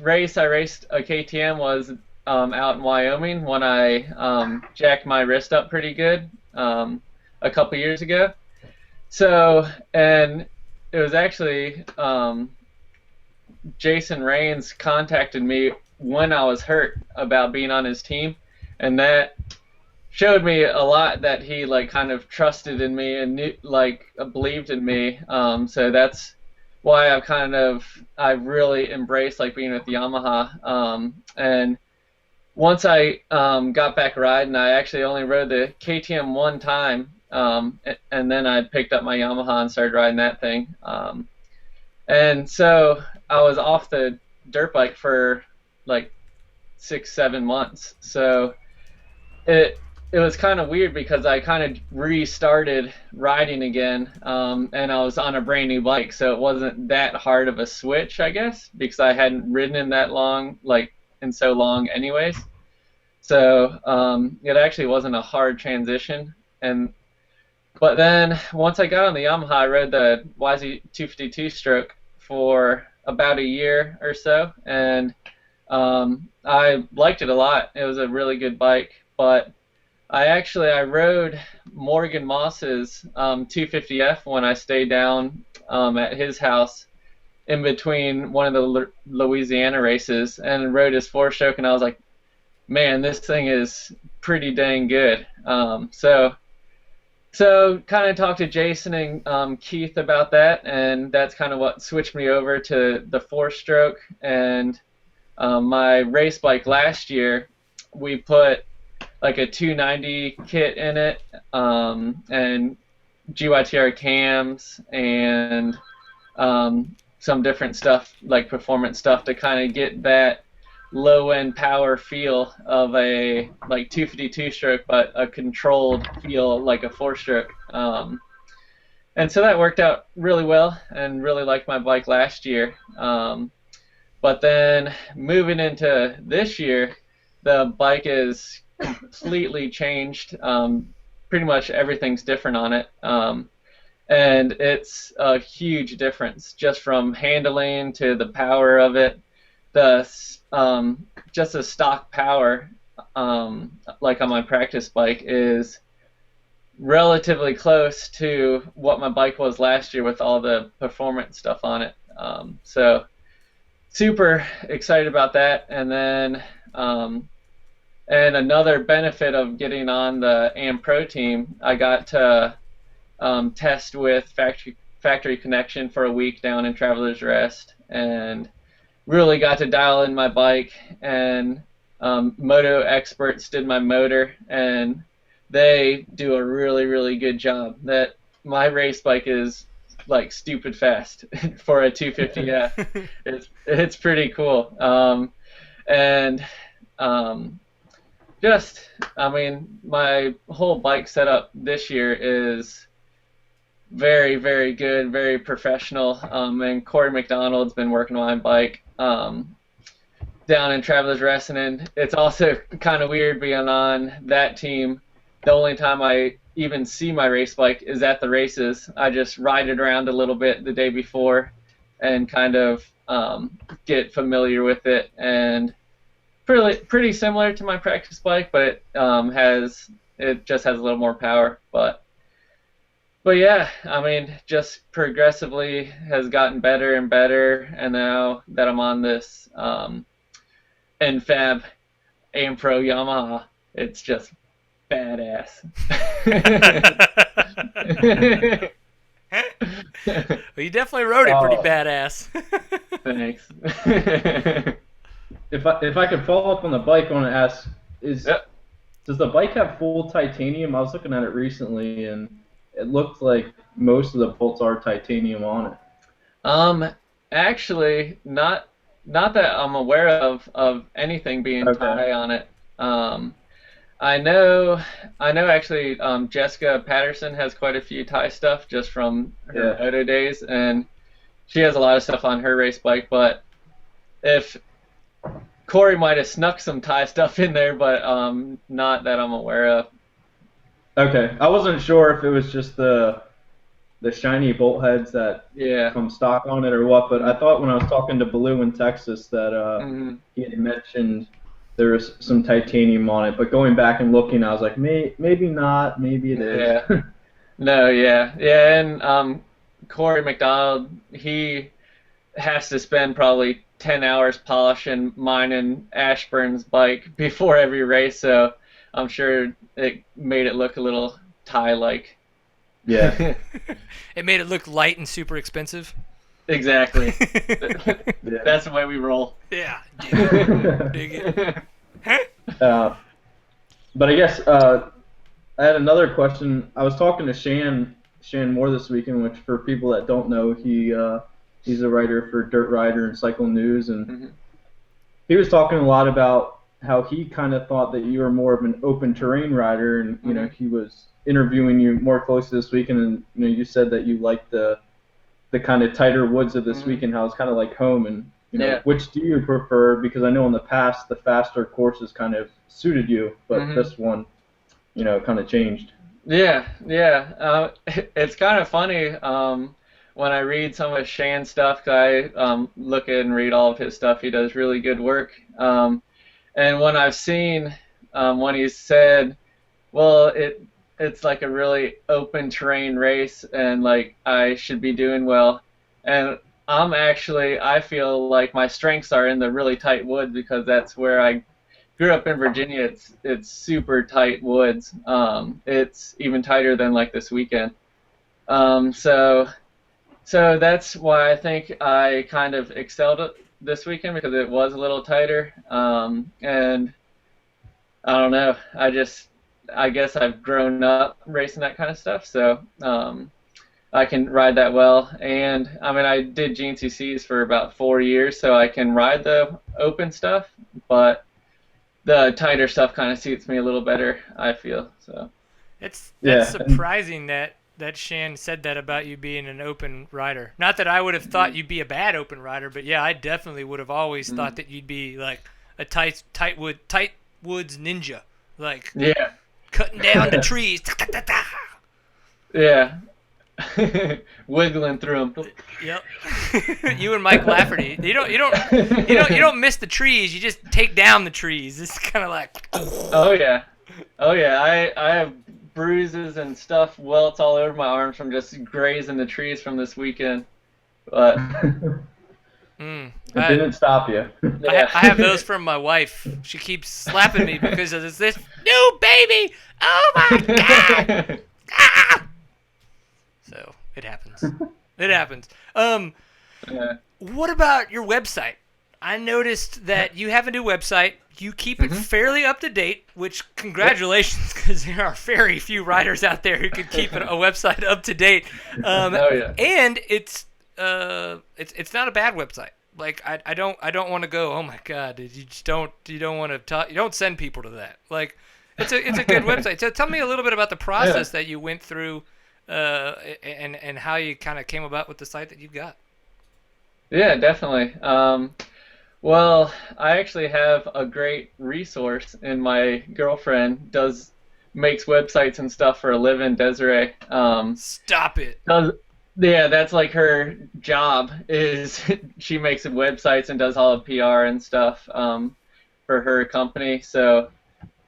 S4: race I raced a KTM was out in Wyoming, when I jacked my wrist up pretty good a couple years ago. So, and it was actually Jason Rains contacted me when I was hurt about being on his team, and that showed me a lot, that he kind of trusted in me and believed in me. So that's why I've really embraced like being with Yamaha. And once I got back riding, I actually only rode the KTM one time, and then I picked up my Yamaha and started riding that thing. And so I was off the dirt bike for like 6-7 months. So it was kind of weird because I kind of restarted riding again, and I was on a brand new bike, so it wasn't that hard of a switch, I guess, because I hadn't ridden in so long anyways. So it actually wasn't a hard transition. But then once I got on the Yamaha, I rode the YZ252 stroke for about a year or so, and I liked it a lot. It was a really good bike, but I rode Morgan Moss's 250F when I stayed down at his house in between one of the Louisiana races, and rode his four-stroke, and I was like, man, this thing is pretty dang good. So kind of talked to Jason and Keith about that, and that's kind of what switched me over to the four-stroke. And my race bike last year, we put like a 290 kit in it, and GYTR cams, and some different stuff, like performance stuff, to kind of get that low-end power feel of a like 252 stroke, but a controlled feel like a four-stroke. And so that worked out really well, and really liked my bike last year. But then moving into this year, the bike is completely changed. Pretty much everything's different on it. And it's a huge difference just from handling to the power of it. Just the stock power, like on my practice bike, is relatively close to what my bike was last year with all the performance stuff on it. So super excited about that. And then and another benefit of getting on the AM Pro team, I got to test with Factory Connection for a week down in Travelers Rest, and really got to dial in my bike. And Moto Experts did my motor, and they do a really, really good job. That my race bike is like stupid fast for a 250F. It's pretty cool. My whole bike setup this year is very, very good, very professional. And Corey McDonald's been working on my bike down in Travelers Rest, and it's also kind of weird being on that team. The only time I even see my race bike is at the races. I just ride it around a little bit the day before and kind of get familiar with it, and pretty similar to my practice bike, but it just has a little more power. But yeah, I mean, just progressively has gotten better and better, and now that I'm on this NFAB AM Pro Yamaha, it's just badass.
S1: Well, you definitely rode it pretty badass.
S4: Thanks.
S5: If I could follow up on the bike, I want to ask, does the bike have full titanium? I was looking at it recently, and it looked like most of the bolts are titanium on it.
S4: Actually, not that I'm aware of anything being tie on it. I know actually Jessica Patterson has quite a few tie stuff just from her moto days, and she has a lot of stuff on her race bike. But if Corey might have snuck some tie stuff in there, but not that I'm aware of.
S5: Okay, I wasn't sure if it was just the shiny bolt heads that come stock on it or what, but I thought when I was talking to Blue in Texas that he had mentioned there was some titanium on it, but going back and looking, I was like, maybe not, maybe it is.
S4: Yeah. No, yeah, and Corey McDonald, he has to spend probably 10 hours polishing mine and Ashburn's bike before every race, so I'm sure it made it look a little tie-like.
S5: Yeah.
S1: It made it look light and super expensive.
S4: Exactly. That's the way we roll.
S1: Yeah. Dig it.
S5: But I guess I had another question. I was talking to Shan Moore this weekend, which for people that don't know, he's a writer for Dirt Rider and Cycle News, and he was talking a lot about how he kind of thought that you were more of an open terrain rider, and you know he was interviewing you more closely this weekend, and you know you said that you liked the kind of tighter woods of this weekend, how it's kind of like home, and you know which do you prefer? Because I know in the past the faster courses kind of suited you, but this one, you know, kind of changed.
S4: Yeah. It's kind of funny when I read some of Shan's stuff. 'Cause I look at and read all of his stuff. He does really good work. And when I've seen when he said, well, it's like a really open terrain race, and like I should be doing well. And I feel like my strengths are in the really tight woods, because that's where I grew up in Virginia. It's super tight woods. It's even tighter than like this weekend. So that's why I think I kind of excelled this weekend, because it was a little tighter. And I don't know. I guess I've grown up racing that kind of stuff, so I can ride that well. And I mean, I did GNCCs for about 4 years, so I can ride the open stuff, but the tighter stuff kind of suits me a little better, I feel. So
S1: that's surprising that Shan said that about you being an open rider. Not that I would have thought you'd be a bad open rider, but yeah, I definitely would have always thought that you'd be like a tight woods ninja, like cutting down the trees.
S4: Yeah. Wiggling through them.
S1: Yep. You and Mike Lafferty. You don't miss the trees. You just take down the trees. It's kind of like.
S4: Oh yeah. I have bruises and stuff, welts all over my arms from just grazing the trees from this weekend. But
S5: it didn't stop you.
S1: I have those from my wife. She keeps slapping me because of this new baby. Oh my god. Ah! So it happens. It happens. What about your website? I noticed that you have a new website. You keep it fairly up to date, which congratulations, because there are very few riders out there who can keep a website up to date. And it's not a bad website. Like I don't want to go, oh my god, you don't send people to that. Like it's a good website. So tell me a little bit about the process that you went through. And how you kind of came about with the site that you've got.
S4: Yeah, definitely. Well, I actually have a great resource, and my girlfriend makes websites and stuff for a living, Desiree.
S1: Stop it.
S4: Yeah, that's like her job, is she makes websites and does all the PR and stuff for her company. So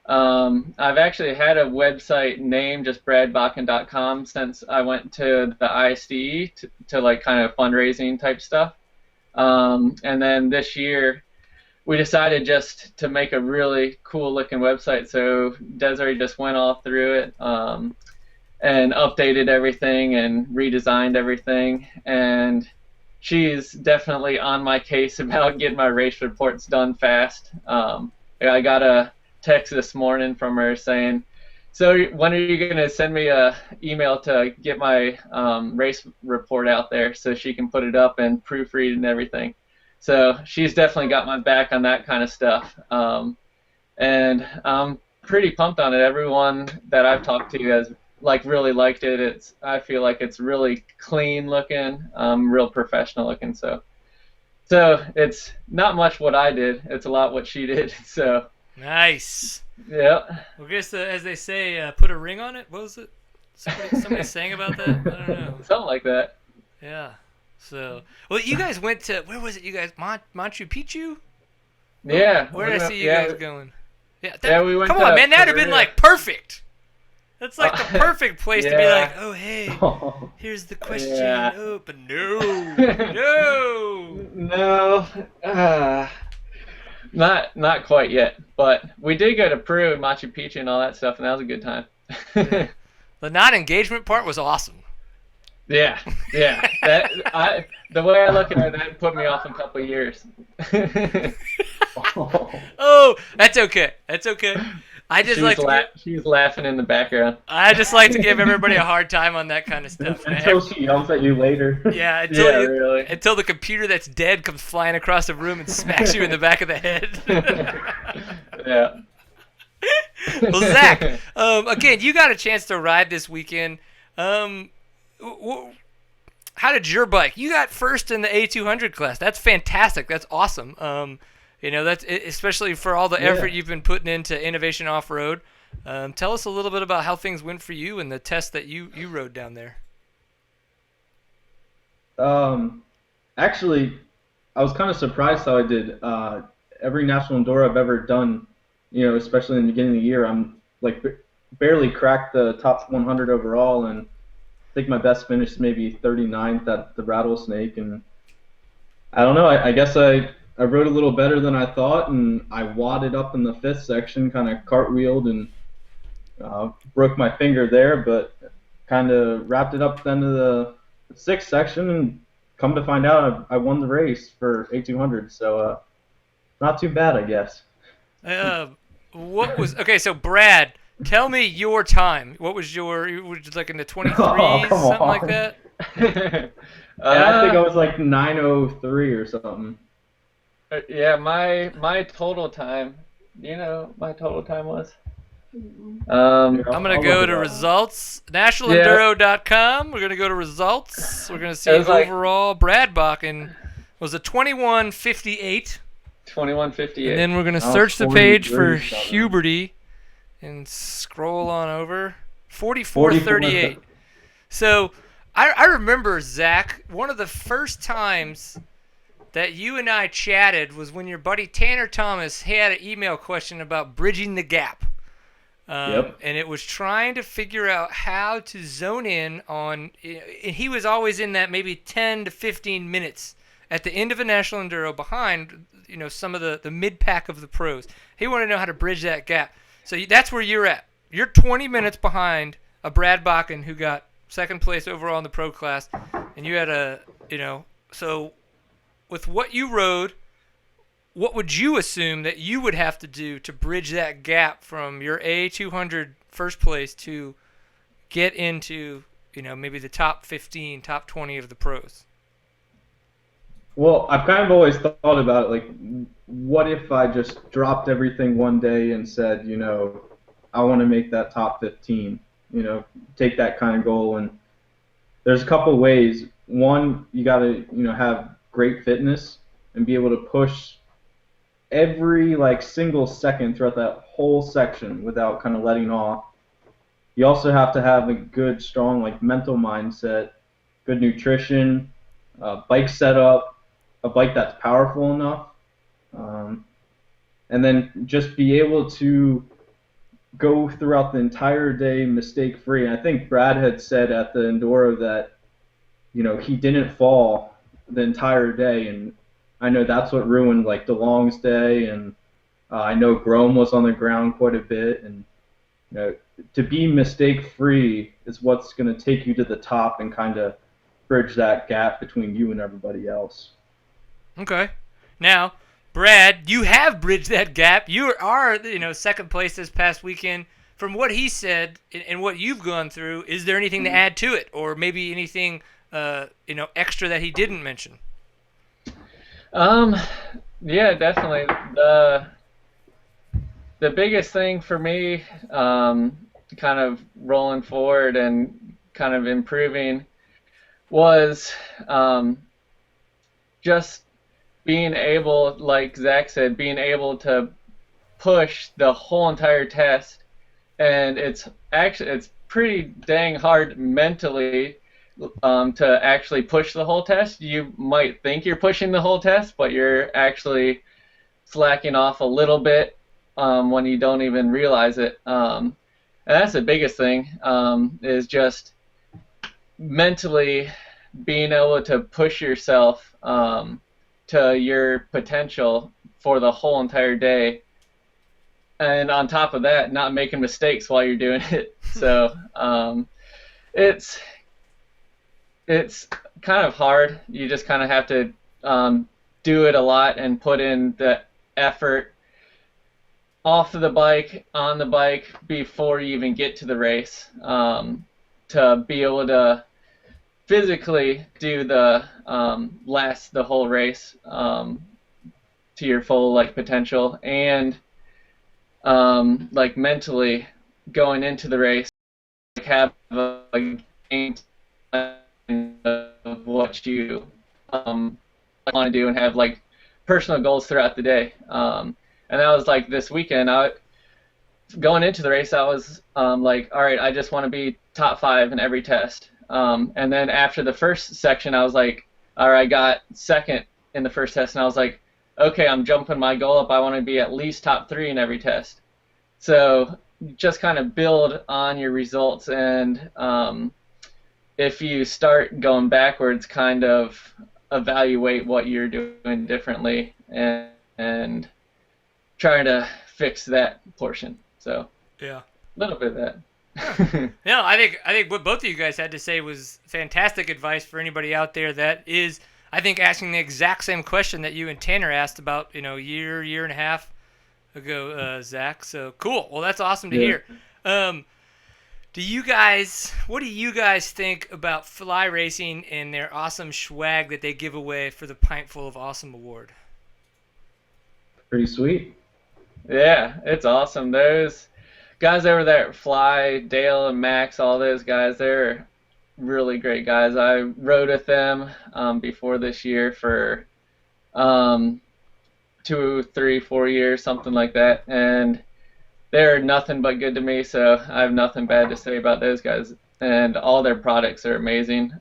S4: I've actually had a website named just bradbakken.com since I went to the ISDE to like kind of fundraising type stuff. And then this year we decided just to make a really cool looking website. So Desiree just went all through it and updated everything and redesigned everything. And she's definitely on my case about getting my race reports done fast. I got a text this morning from her saying, so when are you going to send me a email to get my race report out there so she can put it up and proofread and everything. So she's definitely got my back on that kind of stuff. And I'm pretty pumped on it. Everyone that I've talked to has really liked it. I feel like it's really clean looking, real professional looking. So it's not much what I did. It's a lot what she did. So
S1: nice.
S4: Yeah.
S1: Well, I guess as they say, put a ring on it. What was it? Somebody saying about that? I don't know.
S4: Something like that.
S1: Yeah. So, well, you guys went to, where was it? You guys, Machu Picchu?
S4: Yeah.
S1: Where did I see you guys going?
S4: Yeah, we went.
S1: Come on, man, that'd have been like perfect. That's like the perfect place to be like, oh hey, here's the question.
S4: Yeah.
S1: Oh, but no.
S4: Not quite yet, but we did go to Peru and Machu Picchu and all that stuff, and that was a good time.
S1: The non-engagement part was awesome.
S4: Yeah, yeah. The way I look at it, that put me off a couple of years.
S1: Oh, that's okay. That's okay. I just like to give.
S4: She's laughing in the background.
S1: I just like to give everybody a hard time on that kind of stuff, man.
S5: Until she yells at you later.
S1: Yeah,
S4: Really.
S1: until the computer that's dead comes flying across the room and smacks you in the back of the head.
S4: Yeah.
S1: Well, Zach, again, you got a chance to ride this weekend. How did your bike? You got first in the A200 class. That's fantastic. That's awesome. That's especially for all the effort you've been putting into Innovation Off-Road. Tell us a little bit about how things went for you and the test that you rode down there.
S5: Actually, I was kind of surprised how I did. Every National Enduro I've ever done, especially in the beginning of the year, I'm like barely cracked the top 100 overall, and I think my best finish is maybe 39th at the Rattlesnake. And I don't know. I guess I rode a little better than I thought, and I wadded up in the fifth section, kind of cartwheeled and broke my finger there, but kind of wrapped it up at the end of the sixth section, and come to find out I won the race for A200, so not too bad, I guess.
S1: Okay, so Brad, tell me your time. What was like in the 23s, something like that?
S5: I think I was like 9:03 or something.
S4: Yeah, my total time. My total time was?
S1: I'm going to go to results, nationalenduro.com. We're going to go to results. We're going to see overall. Brad Bakken was a 21:58.
S4: 21:58.
S1: And then we're going to search the page for Huberty and scroll on over. 44:38. So I remember, Zach, one of the first times that you and I chatted was when your buddy Tanner Thomas had an email question about bridging the gap. And it was trying to figure out how to zone in on, and he was always in that maybe 10 to 15 minutes at the end of a National Enduro behind, some of the mid-pack of the pros. He wanted to know how to bridge that gap. So that's where you're at. You're 20 minutes behind a Brad Bakken who got second place overall in the pro class, and you had so with what you rode, what would you assume that you would have to do to bridge that gap from your A200 first place to get into, maybe the top 15, top 20 of the pros?
S5: Well, I've kind of always thought about it, like, what if I just dropped everything one day and said, I want to make that top 15, take that kind of goal. And there's a couple ways. One, you got to, have great fitness and be able to push every single second throughout that whole section without kind of letting off. You also have to have a good, strong mental mindset, good nutrition, bike setup, a bike that's powerful enough, and then just be able to go throughout the entire day mistake free. And I think Brad had said at the Enduro that he didn't fall the entire day, and I know that's what ruined DeLong's day, and I know Grom was on the ground quite a bit, and to be mistake free is what's going to take you to the top and kind of bridge that gap between you and everybody else.
S1: Okay. Now, Brad, you have bridged that gap. You are second place this past weekend. From what he said and what you've gone through, is there anything to add to it, or maybe anything extra that he didn't mention?
S4: Yeah, definitely. The biggest thing for me, kind of rolling forward and kind of improving, was just being able, like Zach said, being able to push the whole entire test. And it's pretty dang hard mentally to actually push the whole test. You might think you're pushing the whole test, but you're actually slacking off a little bit when you don't even realize it. And that's the biggest thing, is just mentally being able to push yourself to your potential for the whole entire day. And on top of that, not making mistakes while you're doing it. So it's it's kind of hard. You just kind of have to do it a lot and put in the effort off of the bike, on the bike, before you even get to the race, to be able to physically do the last the whole race to your full like potential, and like mentally going into the race, like have a game plan of what you want to do and have like personal goals throughout the day. And that was like this weekend. Going into the race, I was like, all right, I just want to be top 5 in every test. And then after the first section, I was like, all right, I got second in the first test, and I was like, okay, I'm jumping my goal up. I want to be at least top 3 in every test. So just kind of build on your results, and if you start going backwards, kind of evaluate what you're doing differently and try to fix that portion. So
S1: yeah,
S4: a little bit of that.
S1: No, I think what both of you guys had to say was fantastic advice for anybody out there that is, I think, asking the exact same question that you and Tanner asked about, year and a half ago, Zach. So cool. Well, that's awesome to hear. What do you guys think about Fly Racing and their awesome swag that they give away for the Pintful of Awesome Award?
S5: Pretty sweet.
S4: Yeah, it's awesome. Those guys over there at Fly, Dale and Max, all those guys, they're really great guys. I rode with them before this year for 2, 3, 4 years, something like that, and they're nothing but good to me, so I have nothing bad to say about those guys. And all their products are amazing,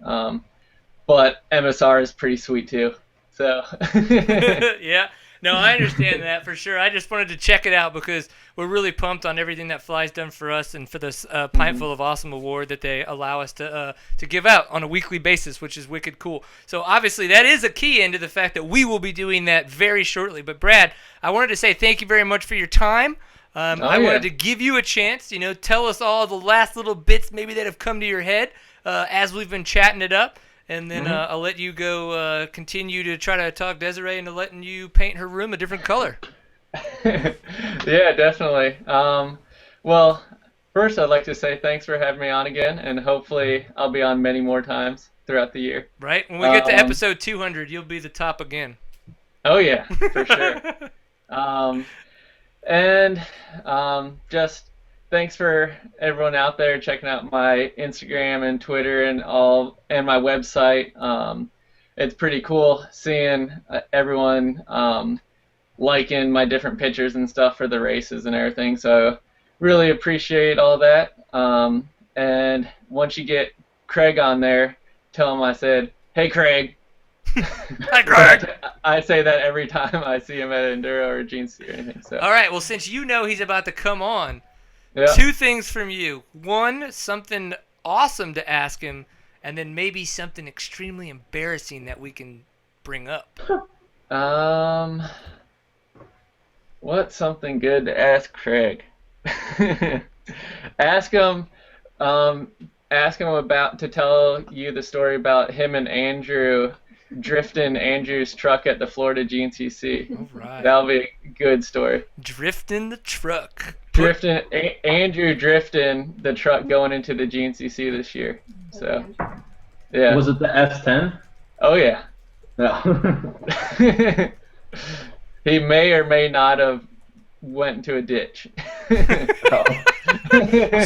S4: but MSR is pretty sweet too. So
S1: yeah. No, I understand that for sure. I just wanted to check it out because we're really pumped on everything that Fly's done for us and for this Pintful of Awesome Award that they allow us to give out on a weekly basis, which is wicked cool. So obviously that is a key into the fact that we will be doing that very shortly. But Brad, I wanted to say thank you very much for your time. I wanted to give you a chance, tell us all the last little bits maybe that have come to your head as we've been chatting it up. And then I'll let you go continue to try to talk Desiree into letting you paint her room a different color.
S4: Yeah, definitely. Well, first I'd like to say thanks for having me on again, and hopefully I'll be on many more times throughout the year.
S1: Right? When we get to episode 200, you'll be the top again.
S4: Oh, yeah, for sure. And just thanks for everyone out there checking out my Instagram and Twitter and my website. It's pretty cool seeing everyone liking my different pictures and stuff for the races and everything. So really appreciate all that. And once you get Craig on there, tell him I said, "Hey, Craig."
S1: Hi, Craig.
S4: I say that every time I see him at Enduro or GNC or anything. So.
S1: All right. Well, since you know he's about to come on,
S4: Yeah.
S1: 2 things from you. 1, something awesome to ask him, and then maybe something extremely embarrassing that we can bring up.
S4: What's something good to ask Craig? Ask him about to tell you the story about him and Andrew drifting Andrew's truck at the Florida GNCC.
S1: All right.
S4: That'll be a good story.
S1: Drifting the truck.
S4: Andrew drifting the truck going into the GNCC this year. So, yeah.
S5: Was it the S10?
S4: Oh yeah.
S5: No.
S4: He may or may not have went into a ditch.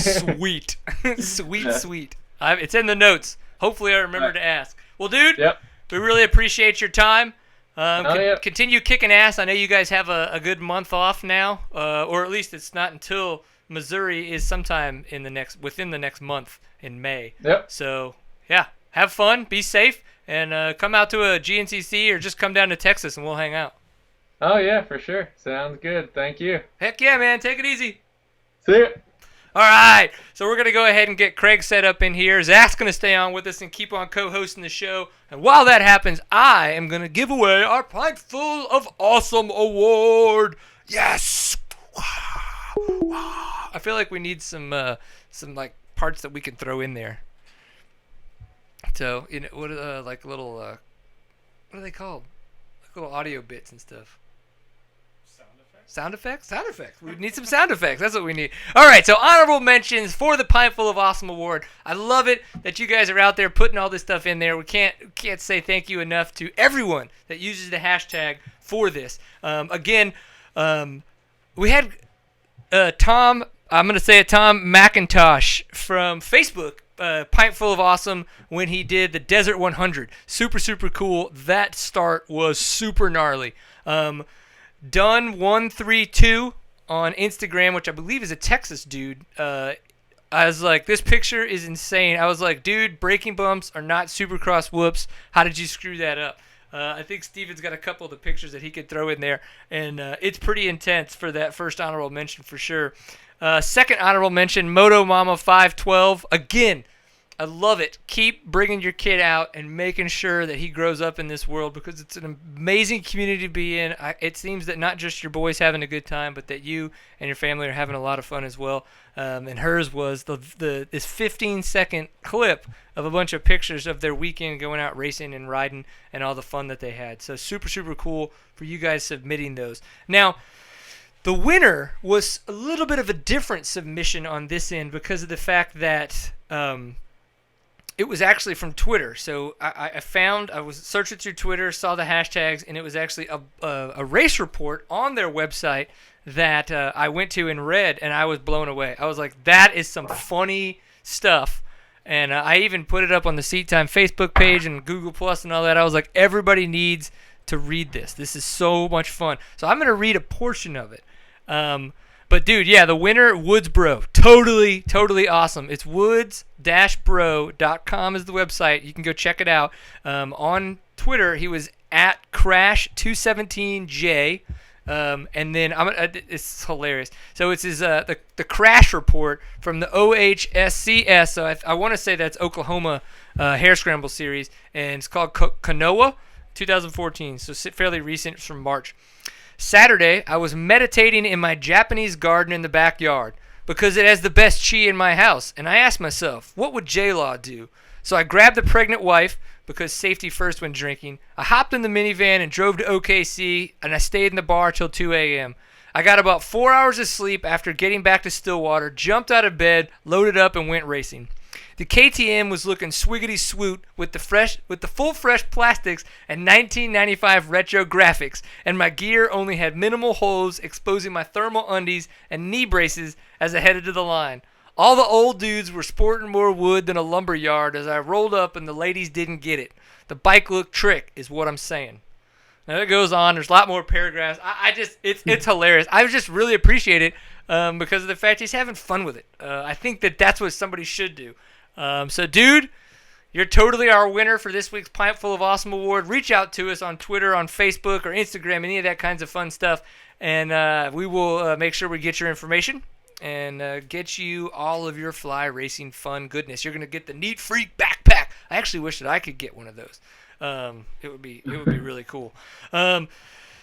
S1: Sweet. Sweet. It's in the notes. Hopefully I remember to ask. Well, dude,
S4: Yep.
S1: we really appreciate your time.
S4: Yeah.
S1: Continue kicking ass. I know you guys have a good month off now, or at least it's not until Missouri is sometime within the next month in May.
S4: Yep.
S1: So, yeah, have fun, be safe, and come out to a GNCC or just come down to Texas and we'll hang out.
S4: Oh yeah, for sure. Sounds good. Thank you.
S1: Heck yeah, man. Take it easy.
S4: See ya.
S1: All right, so we're going to go ahead and get Craig set up in here. Zach's going to stay on with us and keep on co-hosting the show. And while that happens, I am going to give away our Pintful of Awesome Award. Yes! I feel like we need some like parts that we can throw in there. So what like little what are they called? Like little audio bits and stuff.
S3: Sound effects.
S1: Sound effects? Sound effects. We need some sound effects. That's what we need. All right, so honorable mentions for the Pineful of Awesome Award. I love it that you guys are out there putting all this stuff in there. We can't say thank you enough to everyone that uses the hashtag for this. Again, we had Tom, I'm going to say it, Tom McIntosh from Facebook, Pintful of Awesome, when he did the Desert 100. Super, super cool. That start was super gnarly. Done132 on Instagram, which I believe is a Texas dude. I was like, this picture is insane. I was like, dude, braking bumps are not Supercross whoops. How did you screw that up? I think Steven's got a couple of the pictures that he could throw in there, and it's pretty intense for that first honorable mention for sure. Second honorable mention, Moto Mama 512. Again, I love it. Keep bringing your kid out and making sure that he grows up in this world, because it's an amazing community to be in. It seems that not just your boys having a good time, but that you and your family are having a lot of fun as well. And hers was this 15-second clip of a bunch of pictures of their weekend going out racing and riding and all the fun that they had. So super, super cool for you guys submitting those. Now, the winner was a little bit of a different submission on this end because of the fact that it was actually from Twitter. So I was searching through Twitter, saw the hashtags, and it was actually a race report on their website that I went to and read, and I was blown away. I was like, that is some funny stuff. And I even put it up on the Seat Time Facebook page and Google Plus and all that. I was like, everybody needs to read this. This is so much fun. So I'm going to read a portion of it. But, dude, yeah, the winner, Woods Bro. Totally, totally awesome. It's woods-bro.com is the website. You can go check it out. On Twitter, he was at Crash217J. And then it's hilarious. So it's his the crash report from the OHSCS. So I want to say that's Oklahoma Hare Scramble Series, and it's called Kanoa 2014. So fairly recent, it's from March. Saturday, I was meditating in my Japanese garden in the backyard because it has the best chi in my house, and I asked myself, what would J-Law do? So I grabbed the pregnant wife, because safety first when drinking. I hopped in the minivan and drove to OKC, and I stayed in the bar till 2 a.m. I got about 4 hours of sleep after getting back to Stillwater, jumped out of bed, loaded up, and went racing. The KTM was looking swiggity swoot with the full fresh plastics and 1995 retro graphics, and my gear only had minimal holes exposing my thermal undies and knee braces as I headed to the line. All the old dudes were sporting more wood than a lumber yard as I rolled up, and the ladies didn't get it. The bike looked trick is what I'm saying. Now it goes on. There's a lot more paragraphs. It's hilarious. I just really appreciate it because of the fact he's having fun with it. I think that's what somebody should do. So, dude, you're totally our winner for this week's Pintful of Awesome Award. Reach out to us on Twitter, on Facebook, or Instagram, any of that kinds of fun stuff, and we will make sure we get your information and get you all of your fly racing fun goodness. You're going to get the Neat Freak backpack. I actually wish that I could get one of those. It would be really cool.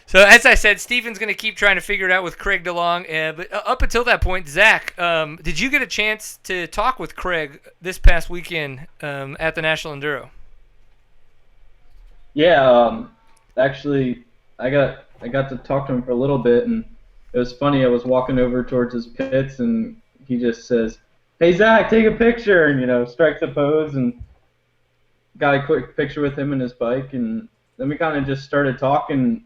S1: So as I said, Steven's going to keep trying to figure it out with Craig DeLong. But up until that point, Zach, did you get a chance to talk with Craig this past weekend at the National Enduro?
S5: Yeah, actually, I got to talk to him for a little bit, and it was funny. I was walking over towards his pits, and he just says, "Hey Zach, take a picture," and strikes a pose, and got a quick picture with him and his bike, and then we kind of just started talking.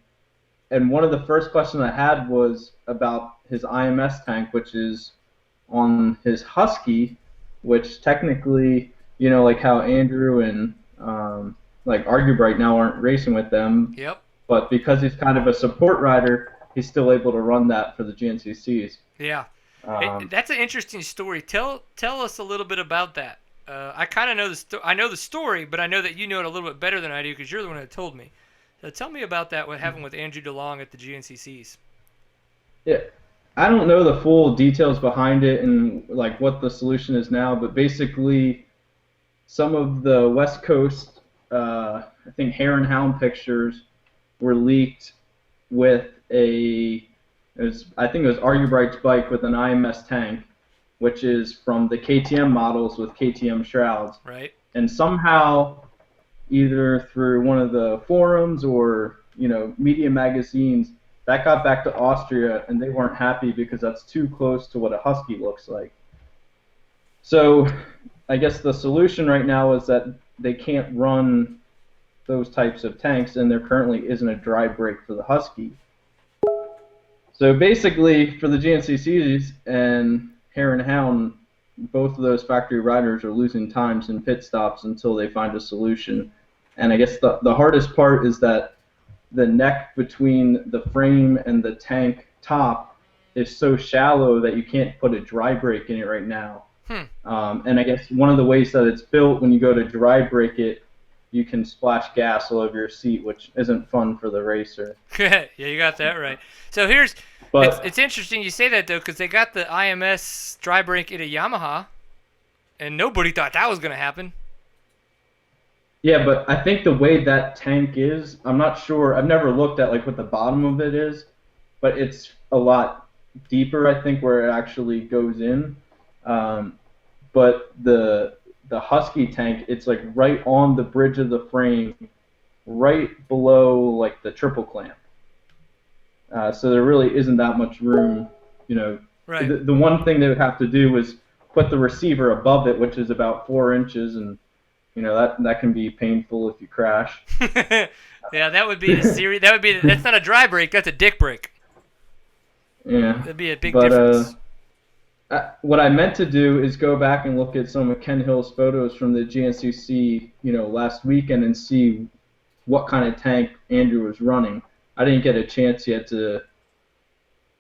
S5: And one of the first questions I had was about his IMS tank, which is on his Husky, which technically, like how Andrew and like Argue right now aren't racing with them.
S1: Yep.
S5: But because he's kind of a support rider, he's still able to run that for the GNCCs.
S1: Yeah. That's an interesting story. Tell us a little bit about that. I kind of know I know the story, but I know that you know it a little bit better than I do because you're the one that told me. So tell me about that, what happened with Andrew DeLong at the GNCCs.
S5: Yeah, I don't know the full details behind it and like what the solution is now, but basically some of the West Coast, I think Hare and Hound pictures were leaked with I think it was Argue bike with an IMS tank, which is from the KTM models with KTM shrouds.
S1: Right.
S5: And somehow, either through one of the forums or media magazines, that got back to Austria, and they weren't happy because that's too close to what a Husky looks like. So I guess the solution right now is that they can't run those types of tanks, and there currently isn't a dry brake for the Husky. So basically, for the GNCCs and Hare and Hound, both of those factory riders are losing times in pit stops until they find a solution. And I guess the hardest part is that the neck between the frame and the tank top is so shallow that you can't put a dry brake in it right now. And I guess one of the ways that it's built, when you go to dry brake it, you can splash gas all over your seat, which isn't fun for the racer.
S1: Yeah, you got that right. So it's interesting you say that, though, because they got the IMS dry brake at a Yamaha, and nobody thought that was going to happen.
S5: Yeah, but I think the way that tank is, I'm not sure. I've never looked at what the bottom of it is, but it's a lot deeper, I think, where it actually goes in. But the Husky tank, it's right on the bridge of the frame, right below the triple clamp. So there really isn't that much room,
S1: Right.
S5: The one thing they would have to do is put the receiver above it, which is about 4 inches, and that can be painful if you crash.
S1: Yeah, that would be a series. That's not a dry brake. That's a dick brake.
S5: Yeah.
S1: That'd be a big difference.
S5: What I meant to do is go back and look at some of Ken Hill's photos from the GNCC, last weekend, and see what kind of tank Andrew was running. I didn't get a chance yet to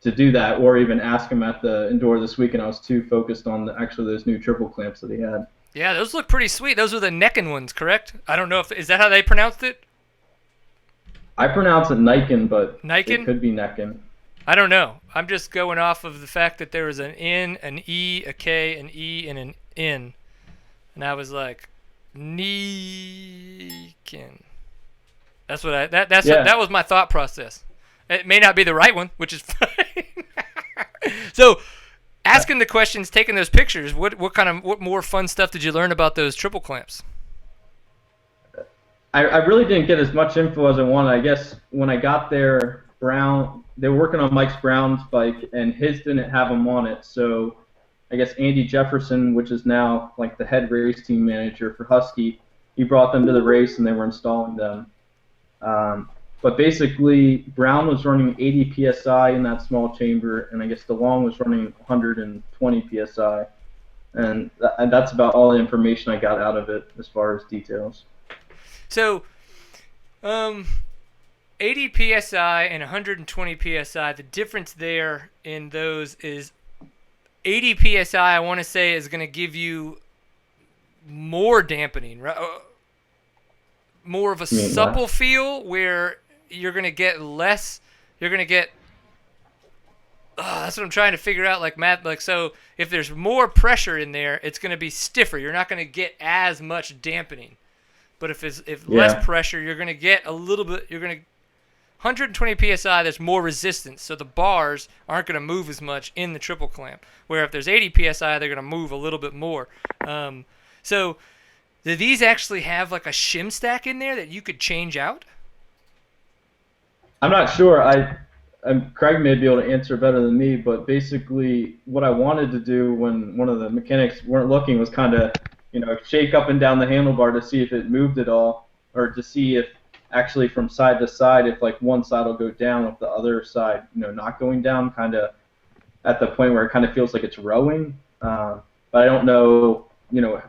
S5: do that, or even ask him at the Enduro this weekend. I was too focused on those new triple clamps that he had.
S1: Yeah, those look pretty sweet. Those were the Neckin ones, correct? I don't know is that how they pronounced it?
S5: I pronounce it Niken, but
S1: Niken?
S5: It could be Neckin.
S1: I don't know. I'm just going off of the fact that there was an N, an E, a K, an E, and an N. And I was like, Niken. That's what that was my thought process. It may not be the right one, which is fine. So, asking the questions, taking those pictures, what more fun stuff did you learn about those triple clamps?
S5: I really didn't get as much info as I wanted. I guess when I got there, they were working on Mike's Brown's bike, and his didn't have them on it. So I guess Andy Jefferson, which is now the head race team manager for Husky, he brought them to the race, and they were installing them. But basically, Brown was running 80 psi in that small chamber, and I guess DeLong was running 120 psi. And that's about all the information I got out of it as far as details.
S1: So, 80 psi and 120 psi, the difference there in those is 80 psi, I want to say, is going to give you more dampening, right? More of a supple feel, where you're going to get less, you're going to get, that's what I'm trying to figure out, math. So if there's more pressure in there, it's going to be stiffer. You're not going to get as much dampening. But if less pressure, you're going to get a little bit, 120 psi, there's more resistance, so the bars aren't going to move as much in the triple clamp. Where if there's 80 psi, they're going to move a little bit more. So do these actually have a shim stack in there that you could change out?
S5: I'm not sure. Craig may be able to answer better than me, but basically what I wanted to do when one of the mechanics weren't looking was kind of, shake up and down the handlebar to see if it moved at all, or to see if actually from side to side, if one side will go down with the other side, not going down, kind of at the point where it kind of feels like it's rowing. But I don't know,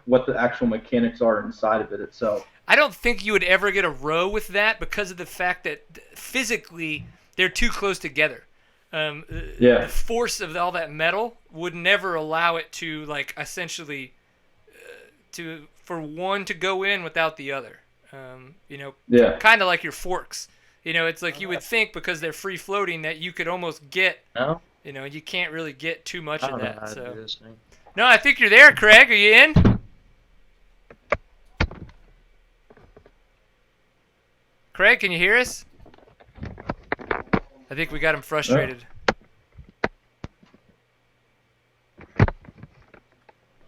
S5: what the actual mechanics are inside of it itself.
S1: I don't think you would ever get a row with that because of the fact that physically they're too close together. The force of all that metal would never allow it to essentially for one to go in without the other. Kind of like your forks. It's you would think because they're free floating that you could almost get. No. You can't really get too much of that. So. No, I think you're there, Craig. Are you in? Craig, can you hear us? I think we got him frustrated.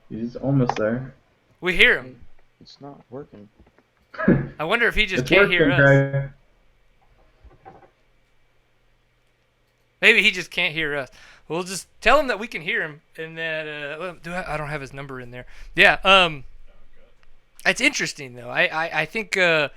S5: He's almost there.
S1: We hear him.
S6: It's not working.
S1: I wonder if he just
S5: It's
S1: can't hear
S5: working,
S1: us.
S5: Greg.
S1: Maybe he just can't hear us. We'll just tell him that we can hear him, and that I don't have his number in there. Yeah. It's interesting though. I think the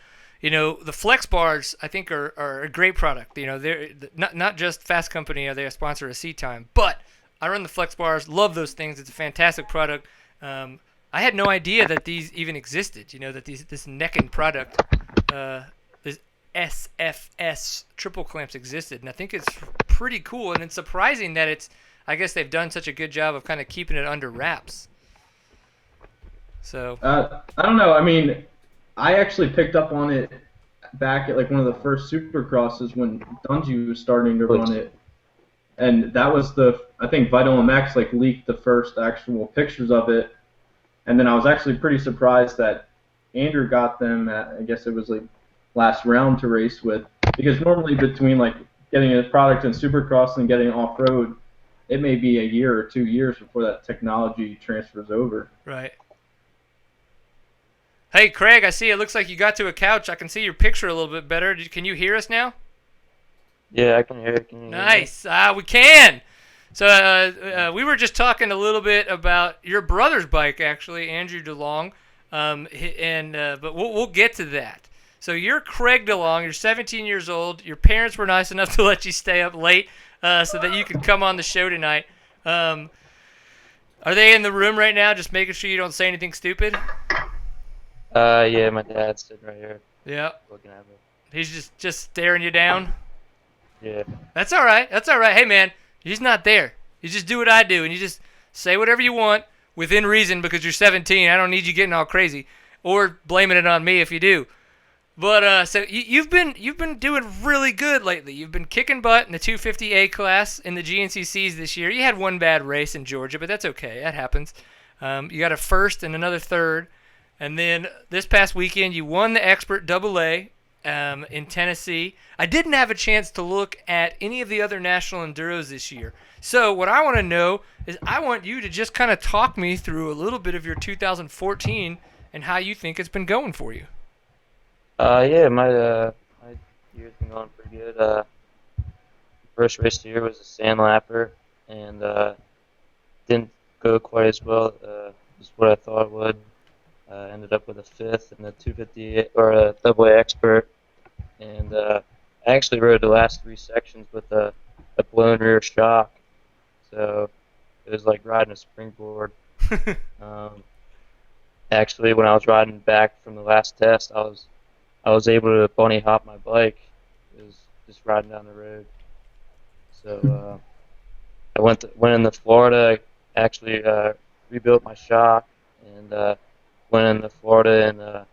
S1: flex bars I think are a great product. They're not just Fast Company are they a sponsor of Seat Time, but I run the flex bars. Love those things. It's a fantastic product. I had no idea that these even existed. That this Neckin product, this SFS triple clamps existed, and I think it's pretty cool. And it's surprising that I guess they've done such a good job of kind of keeping it under wraps. So
S5: I don't know. I mean, I actually picked up on it back at like one of the first Supercrosses when Dungy was starting to run it, and that was I think Vital MX like leaked the first actual pictures of it, and then I was actually pretty surprised that Andrew got them at, I guess it was like last round to race with, because normally between like getting a product in Supercross and getting off road, it may be a year or 2 years before that technology transfers over.
S1: right. Hey, Craig, I see it looks like you got to a couch. I can see your picture a little bit better. Can you hear us now?
S6: Yeah, I can hear it. Can you hear me?
S1: Nice. We can. So we were just talking a little bit about your brother's bike, actually, Andrew DeLong, but we'll get to that. So you're Craig DeLong. You're 17 years old. Your parents were nice enough to let you stay up late so that you could come on the show tonight. Are they in the room right now, just making sure you don't say anything stupid?
S6: Yeah, my dad's sitting right here
S1: Yeah.
S6: looking at me.
S1: He's just staring you down?
S6: Yeah.
S1: That's all right. That's all right. Hey, man, he's not there. You just do what I do, and you just say whatever you want within reason because you're 17. I don't need you getting all crazy or blaming it on me if you do. But so you've been doing really good lately. You've been kicking butt in the 250A class in the GNCCs this year. You had one bad race in Georgia, but that's okay. That happens. You got a first and another third. And then this past weekend, you won the Expert AA in Tennessee. I didn't have a chance to look at any of the other national enduros this year. So what I want to know is I want you to just kind of talk me through a little bit of your 2014 and how you think it's been going for you.
S6: Yeah, my year's been going pretty good. First race of the year was a sand lapper, and didn't go quite as well as what I thought it would. Ended up with a fifth in the 250 or a double A expert, and I actually rode the last three sections with a blown rear shock, so it was like riding a springboard. Actually, when I was riding back from the last test, I was able to bunny hop my bike. It was just riding down the road. So I went into Florida. I actually rebuilt my shock and went into Florida and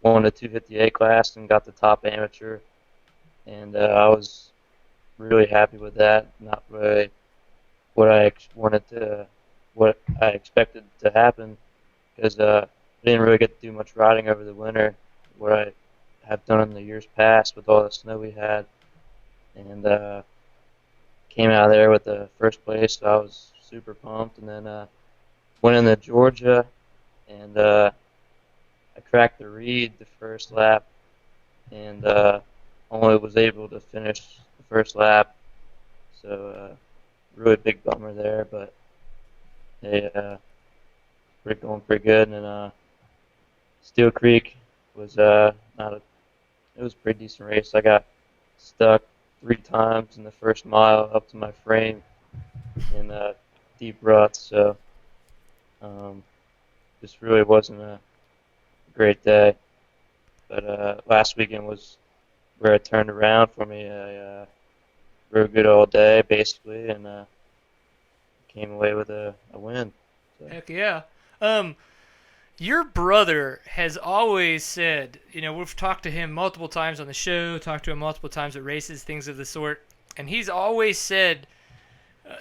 S6: won the 250A class and got the top amateur. And I was really happy with that. Not really what I expected to happen, because I didn't really get to do much riding over the winter, what I have done in the years past with all the snow we had. And came out of there with the first place, so I was super pumped. And then went into Georgia, and I cracked the reed the first lap, and only was able to finish the first lap. So really big bummer there, but they going pretty good. And then Steel Creek was it was a pretty decent race. I got stuck 3 times in the first mile up to my frame in deep ruts, so just really wasn't a great day. But last weekend was where it turned around for me. I rode good all day basically, and came away with a win. So.
S1: Heck yeah. Your brother has always said, we've talked to him multiple times on the show, talked to him multiple times at races, things of the sort, and he's always said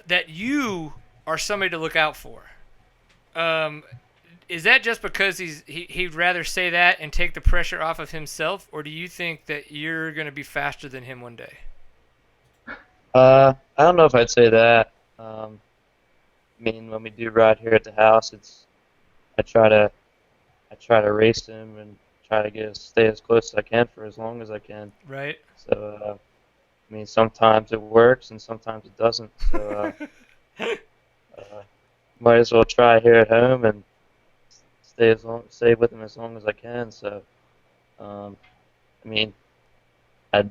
S1: that you are somebody to look out for. Is that just because he'd rather say that and take the pressure off of himself, or do you think that you're going to be faster than him one day?
S6: I don't know if I'd say that. I mean, when we do ride here at the house, I try to I try to race him and try to stay as close as I can for as long as I can.
S1: Right.
S6: So I mean, sometimes it works and sometimes it doesn't. So might as well try here at home and stay with him as long as I can. So I mean, I,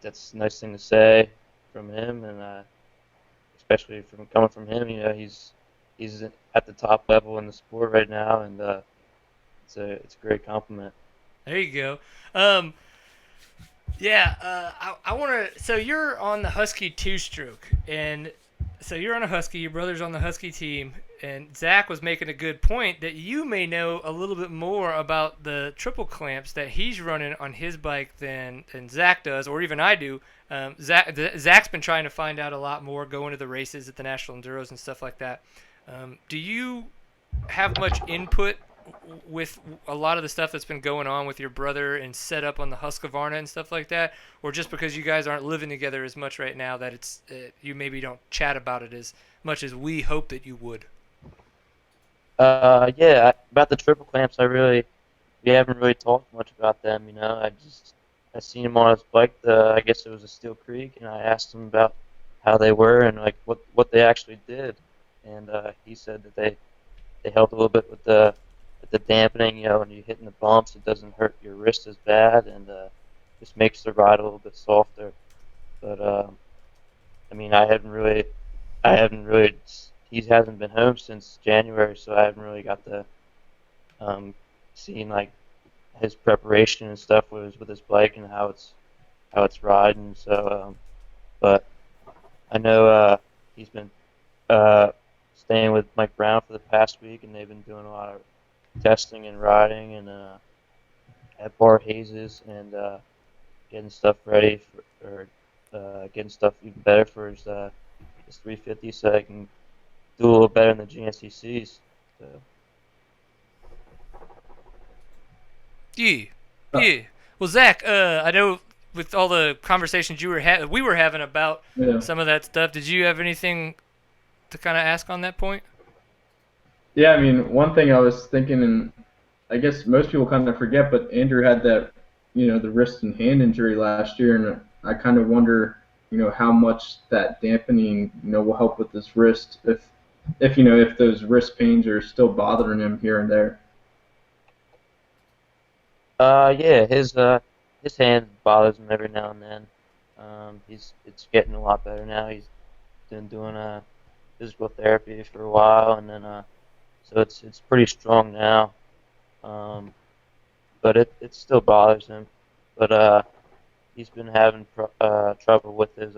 S6: that's a nice thing to say from him, and especially from coming from him. You know, he's at the top level in the sport right now, and it's a great compliment.
S1: There you go. Um, yeah, I want to. So you're on the Husky two-stroke, and so you're on a Husky. Your brother's on the Husky team, and Zach was making a good point that you may know a little bit more about the triple clamps that he's running on his bike than Zach does, or even I do. Zach's been trying to find out a lot more, going to the races at the National Enduros and stuff like that. Do you have much input with a lot of the stuff that's been going on with your brother and set up on the Husqvarna and stuff like that, or just because you guys aren't living together as much right now that it's you maybe don't chat about it as much as we hope that you would?
S6: Yeah, about the triple clamps, we haven't really talked much about them. You know, I seen him on his bike. I guess it was a Steel Creek, and I asked him about how they were and like what they actually did, and he said that they helped a little bit with the dampening. You know, when you're hitting the bumps, it doesn't hurt your wrist as bad, and just makes the ride a little bit softer. But I mean, I haven't really. He hasn't been home since January, so I haven't really got to seen like his preparation and stuff with his bike and how it's riding. So, but I know he's been staying with Mike Brown for the past week, and they've been doing a lot of testing and riding and at Bar Hazes and getting stuff ready or getting stuff even better for his 350, so I can do a little better in the GNCCs. So.
S1: Yeah. Well, Zach, I know with all the conversations we were having about some of that stuff, did you have anything to kind of ask on that point?
S5: Yeah, I mean, one thing I was thinking, and I guess most people kind of forget, but Andrew had that, the wrist and hand injury last year, and I kind of wonder, how much that dampening, will help with his wrist if those wrist pains are still bothering him here and there.
S6: Yeah, his hand bothers him every now and then. It's getting a lot better now. He's been doing physical therapy for a while, and then so it's pretty strong now. But it still bothers him. But he's been having trouble with his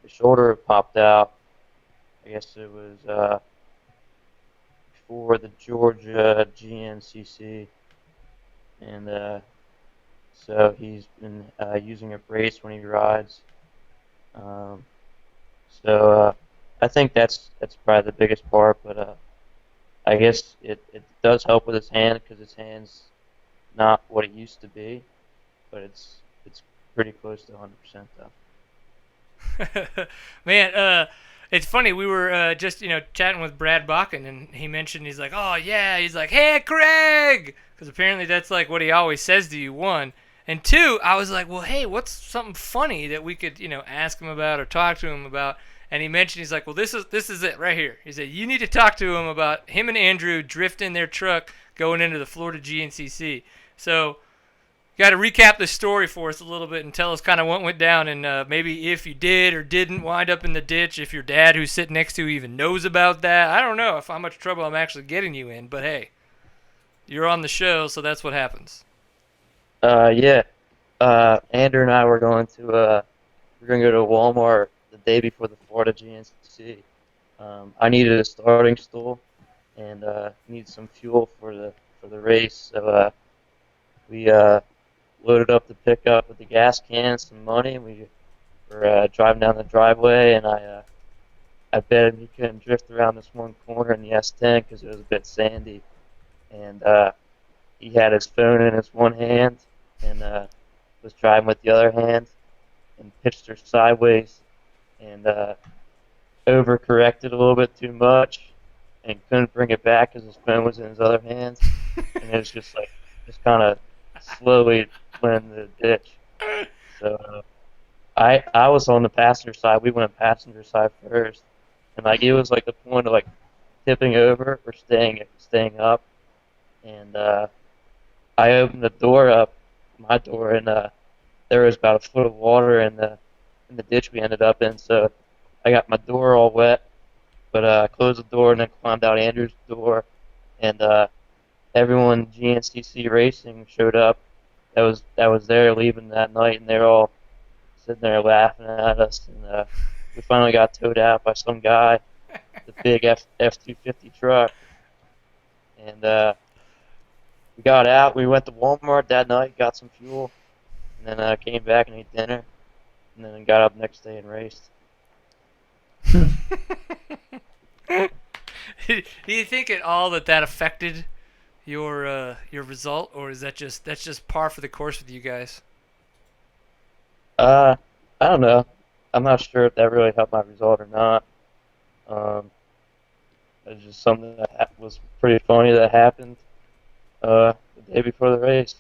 S6: shoulder popped out. I guess it was before the Georgia GNCC, and so he's been using a brace when he rides. So I think that's probably the biggest part, but I guess it does help with his hand because his hand's not what it used to be, but it's pretty close to 100% though.
S1: Man, it's funny. We were just chatting with Brad Bakken, and he mentioned he's like, oh yeah, he's like, hey Craig, because apparently that's like what he always says to you. One and two, I was like, well, hey, what's something funny that we could ask him about or talk to him about? And he mentioned he's like, well, this is it right here. He said you need to talk to him about him and Andrew drifting their truck going into the Florida GNCC. So. Got to recap the story for us a little bit and tell us kind of what went down, and maybe if you did or didn't wind up in the ditch, if your dad who's sitting next to you even knows about that. I don't know how much trouble I'm actually getting you in, but hey, you're on the show, so that's what happens.
S6: Yeah. Andrew and I were going to go to Walmart the day before the Florida GNCC. I needed a starting stool and needed some fuel for the race, so we loaded up the pickup with the gas cans, some money, and we were driving down the driveway, and I bet him he couldn't drift around this one corner in the S10 because it was a bit sandy, and he had his phone in his one hand and was driving with the other hand and pitched her sideways and overcorrected a little bit too much and couldn't bring it back because his phone was in his other hand, and it was just kind of slowly went in the ditch. So I was on the passenger side. We went passenger side first, and like it was like the point of like tipping over or staying up, and I opened the door up, my door, and there was about a foot of water in the ditch we ended up in. So I got my door all wet, but I closed the door and then climbed out Andrew's door, and everyone GNCC Racing showed up. That was there leaving that night, and they're all sitting there laughing at us. And we finally got towed out by some guy, the big F-250 truck, and we got out. We went to Walmart that night, got some fuel, and then came back and ate dinner, and then got up next day and raced.
S1: Do you think at all that affected your result, or is that's just par for the course with you guys?
S6: I don't know. I'm not sure if that really helped my result or not. It was just something that was pretty funny that happened the day before the race.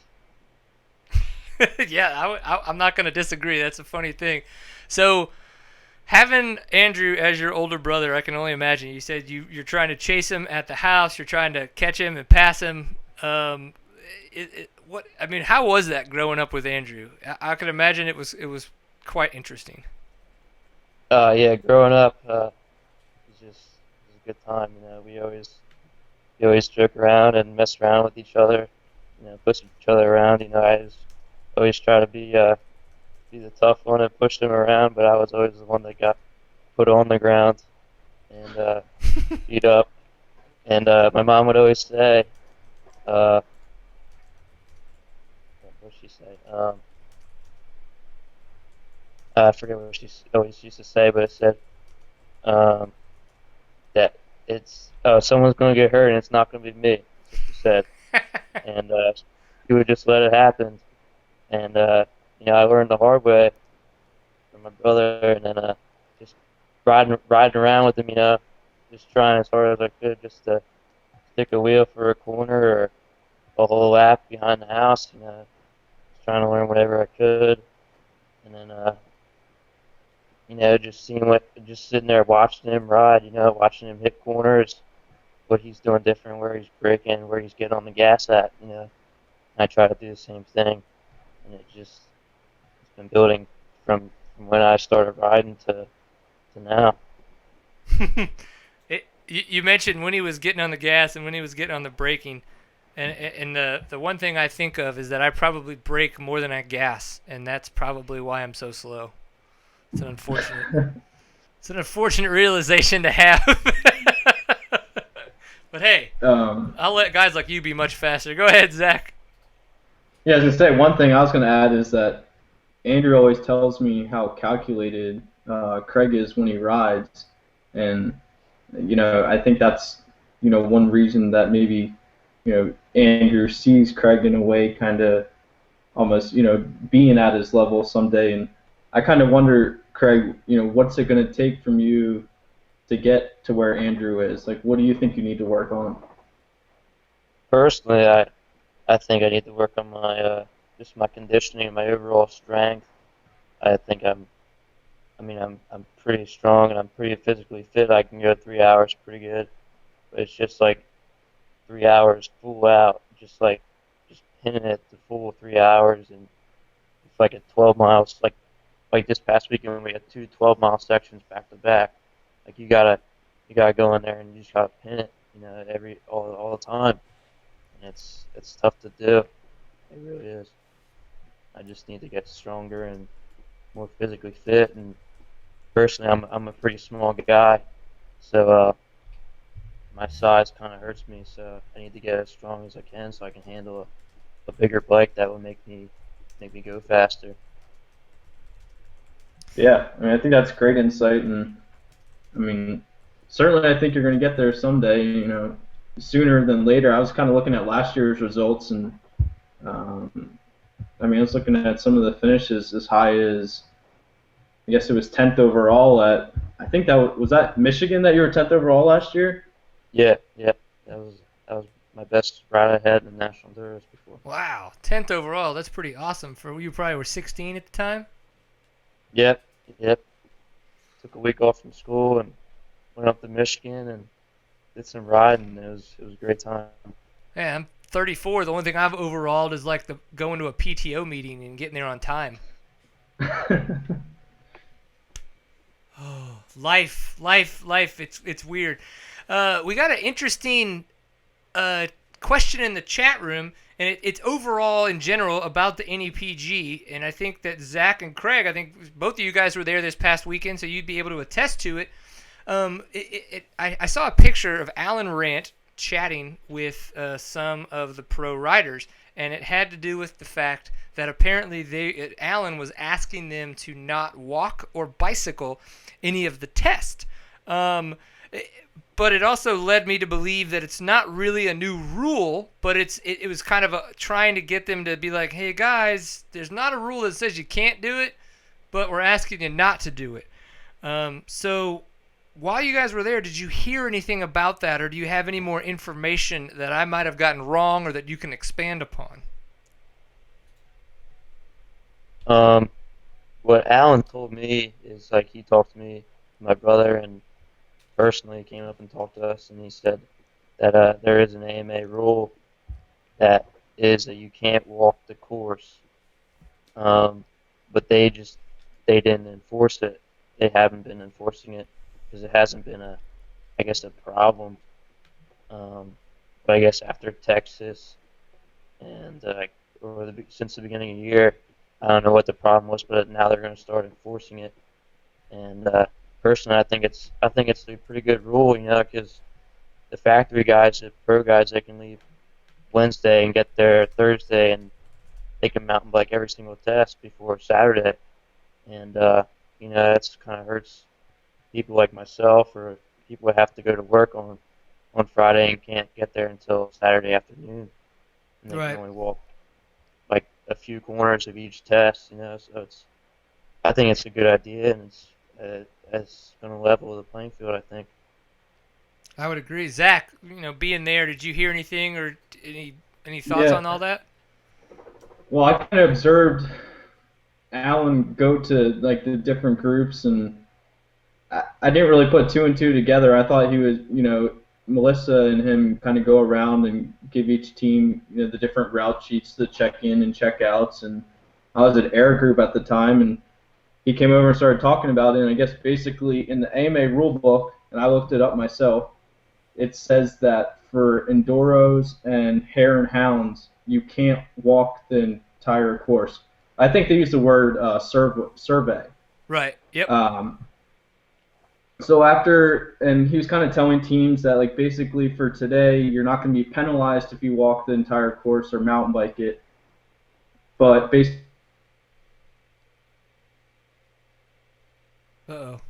S1: Yeah, I'm not going to disagree. That's a funny thing. So, having Andrew as your older brother, I can only imagine. You said you're trying to chase him at the house. You're trying to catch him and pass him. How was that growing up with Andrew? I can imagine it was quite interesting.
S6: Yeah, growing up, it was a good time. You know, we always joke around and mess around with each other. You know, push each other around. You know, I always try to be the tough one and push them around, but I was always the one that got put on the ground and beat up. And my mom would always say, what would she say? I forget what she always used to say, but it said that someone's going to get hurt and it's not going to be me. That's what she said. And she would just let it happen. And I learned the hard way from my brother, and then just riding around with him, just trying as hard as I could just to stick a wheel for a corner or a whole lap behind the house, just trying to learn whatever I could. And then, just sitting there watching him ride, watching him hit corners, what he's doing different, where he's braking, where he's getting on the gas at, And I try to do the same thing, and it's been building from when I started riding to now.
S1: You mentioned when he was getting on the gas and when he was getting on the braking, and the one thing I think of is that I probably brake more than I gas, and that's probably why I'm so slow. It's an unfortunate realization to have. But hey, I'll let guys like you be much faster. Go ahead, Zach.
S5: Yeah, I was gonna say one thing I was gonna add is that Andrew always tells me how calculated Craig is when he rides, and I think that's one reason that maybe Andrew sees Craig in a way kind of almost being at his level someday, and I kind of wonder, Craig, what's it gonna take from you to get to where Andrew is? Like, what do you think you need to work on?
S6: Personally, I think I need to work on my just my conditioning and my overall strength. I think I'm pretty strong and I'm pretty physically fit. I can go 3 hours pretty good, but it's just like 3 hours full out, just pinning it the full 3 hours, and it's like at 12 miles, like this past weekend when we had two 12-mile sections back to back. Like you gotta go in there and you just gotta pin it, all the time. And it's tough to do. It really is. I just need to get stronger and more physically fit. And personally, I'm a pretty small guy, so my size kind of hurts me. So I need to get as strong as I can so I can handle a bigger bike that will make me go faster.
S5: Yeah, I think that's great insight, and certainly I think you're going to get there someday. Sooner than later. I was kind of looking at last year's results, and I was looking at some of the finishes as high as, I guess it was 10th overall at, I think that was that Michigan that you were 10th overall last year?
S6: Yeah, yeah. That was my best ride I had in the National Enduros before.
S1: Wow, 10th overall. That's pretty awesome. For you, probably were 16 at the time.
S6: Yep, yep. Took a week off from school and went up to Michigan and did some riding. It was a great time.
S1: Yeah, I'm 34. The only thing I've overalled is like the going to a PTO meeting and getting there on time. Oh, life. It's weird. We got an interesting question in the chat room, and it's overall in general about the NEPG. And I think that Zach and Craig, I think both of you guys were there this past weekend, so you'd be able to attest to it. I saw a picture of Alan Rant chatting with some of the pro riders, and it had to do with the fact that apparently Alan was asking them to not walk or bicycle any of the tests. But it also led me to believe that it's not really a new rule, but it was kind of trying to get them to be like, hey guys, there's not a rule that says you can't do it, but we're asking you not to do it. So while you guys were there, did you hear anything about that, or do you have any more information that I might have gotten wrong or that you can expand upon?
S6: What Alan told me is like he talked to me, my brother, and personally came up and talked to us, and he said that there is an AMA rule that is that you can't walk the course, but they didn't enforce it. They haven't been enforcing it because it hasn't been I guess a problem. But I guess after Texas and since the beginning of the year, I don't know what the problem was, but now they're going to start enforcing it. And personally, I think it's a pretty good rule, because the factory guys, the pro guys, they can leave Wednesday and get there Thursday, and they can mountain bike every single test before Saturday. And that's kind of hurts people like myself or people who have to go to work on Friday and can't get there until Saturday afternoon. And they
S1: Right.
S6: can only walk like a few corners of each test, so I think it's a good idea, and it's going to level the playing field, I think.
S1: I would agree. Zach, being there, did you hear anything or any thoughts on all that?
S5: Well, I kind of observed Alan go to like the different groups, and I didn't really put two and two together. I thought he was, Melissa and him kind of go around and give each team, the different route sheets to check in and check outs. And I was at Air Group at the time, and he came over and started talking about it. And I guess basically in the AMA rule book, and I looked it up myself, it says that for enduros and hare and hounds, you can't walk the entire course. I think they use the word survey.
S1: Right. Yep.
S5: So and he was kind of telling teams that, like, basically for today, you're not going to be penalized if you walk the entire course or mountain bike it. But basically,
S1: Uh-oh.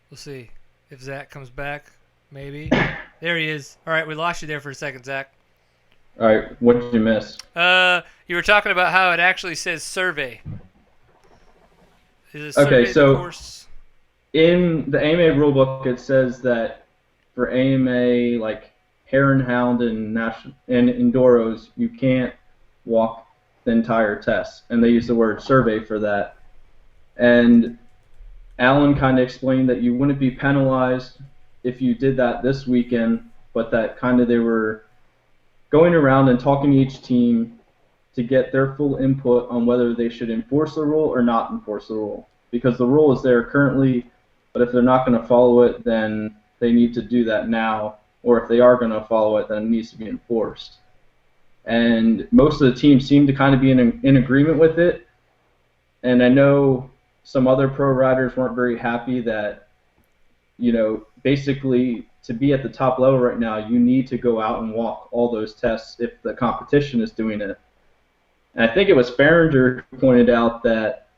S1: We'll see if Zach comes back. Maybe. There he is. All right, we lost you there for a second, Zach.
S5: all right, what did you miss?
S1: You were talking about how it actually says survey. Is it survey
S5: Okay, so
S1: the course?
S5: in the AMA rulebook, it says that for AMA, like hare and hound and enduros, you can't walk the entire test, and they use the word survey for that. And Alan kind of explained that you wouldn't be penalized if you did that this weekend, but that kind of they were going around and talking to each team to get their full input on whether they should enforce the rule or not enforce the rule. Because the rule is there currently, but if they're not going to follow it, then they need to do that now. Or if they are going to follow it, then it needs to be enforced. And most of the teams seem to kind of be in agreement with it. And I know some other pro riders weren't very happy that, basically to be at the top level right now, you need to go out and walk all those tests if the competition is doing it. And I think it was Farringer who pointed out that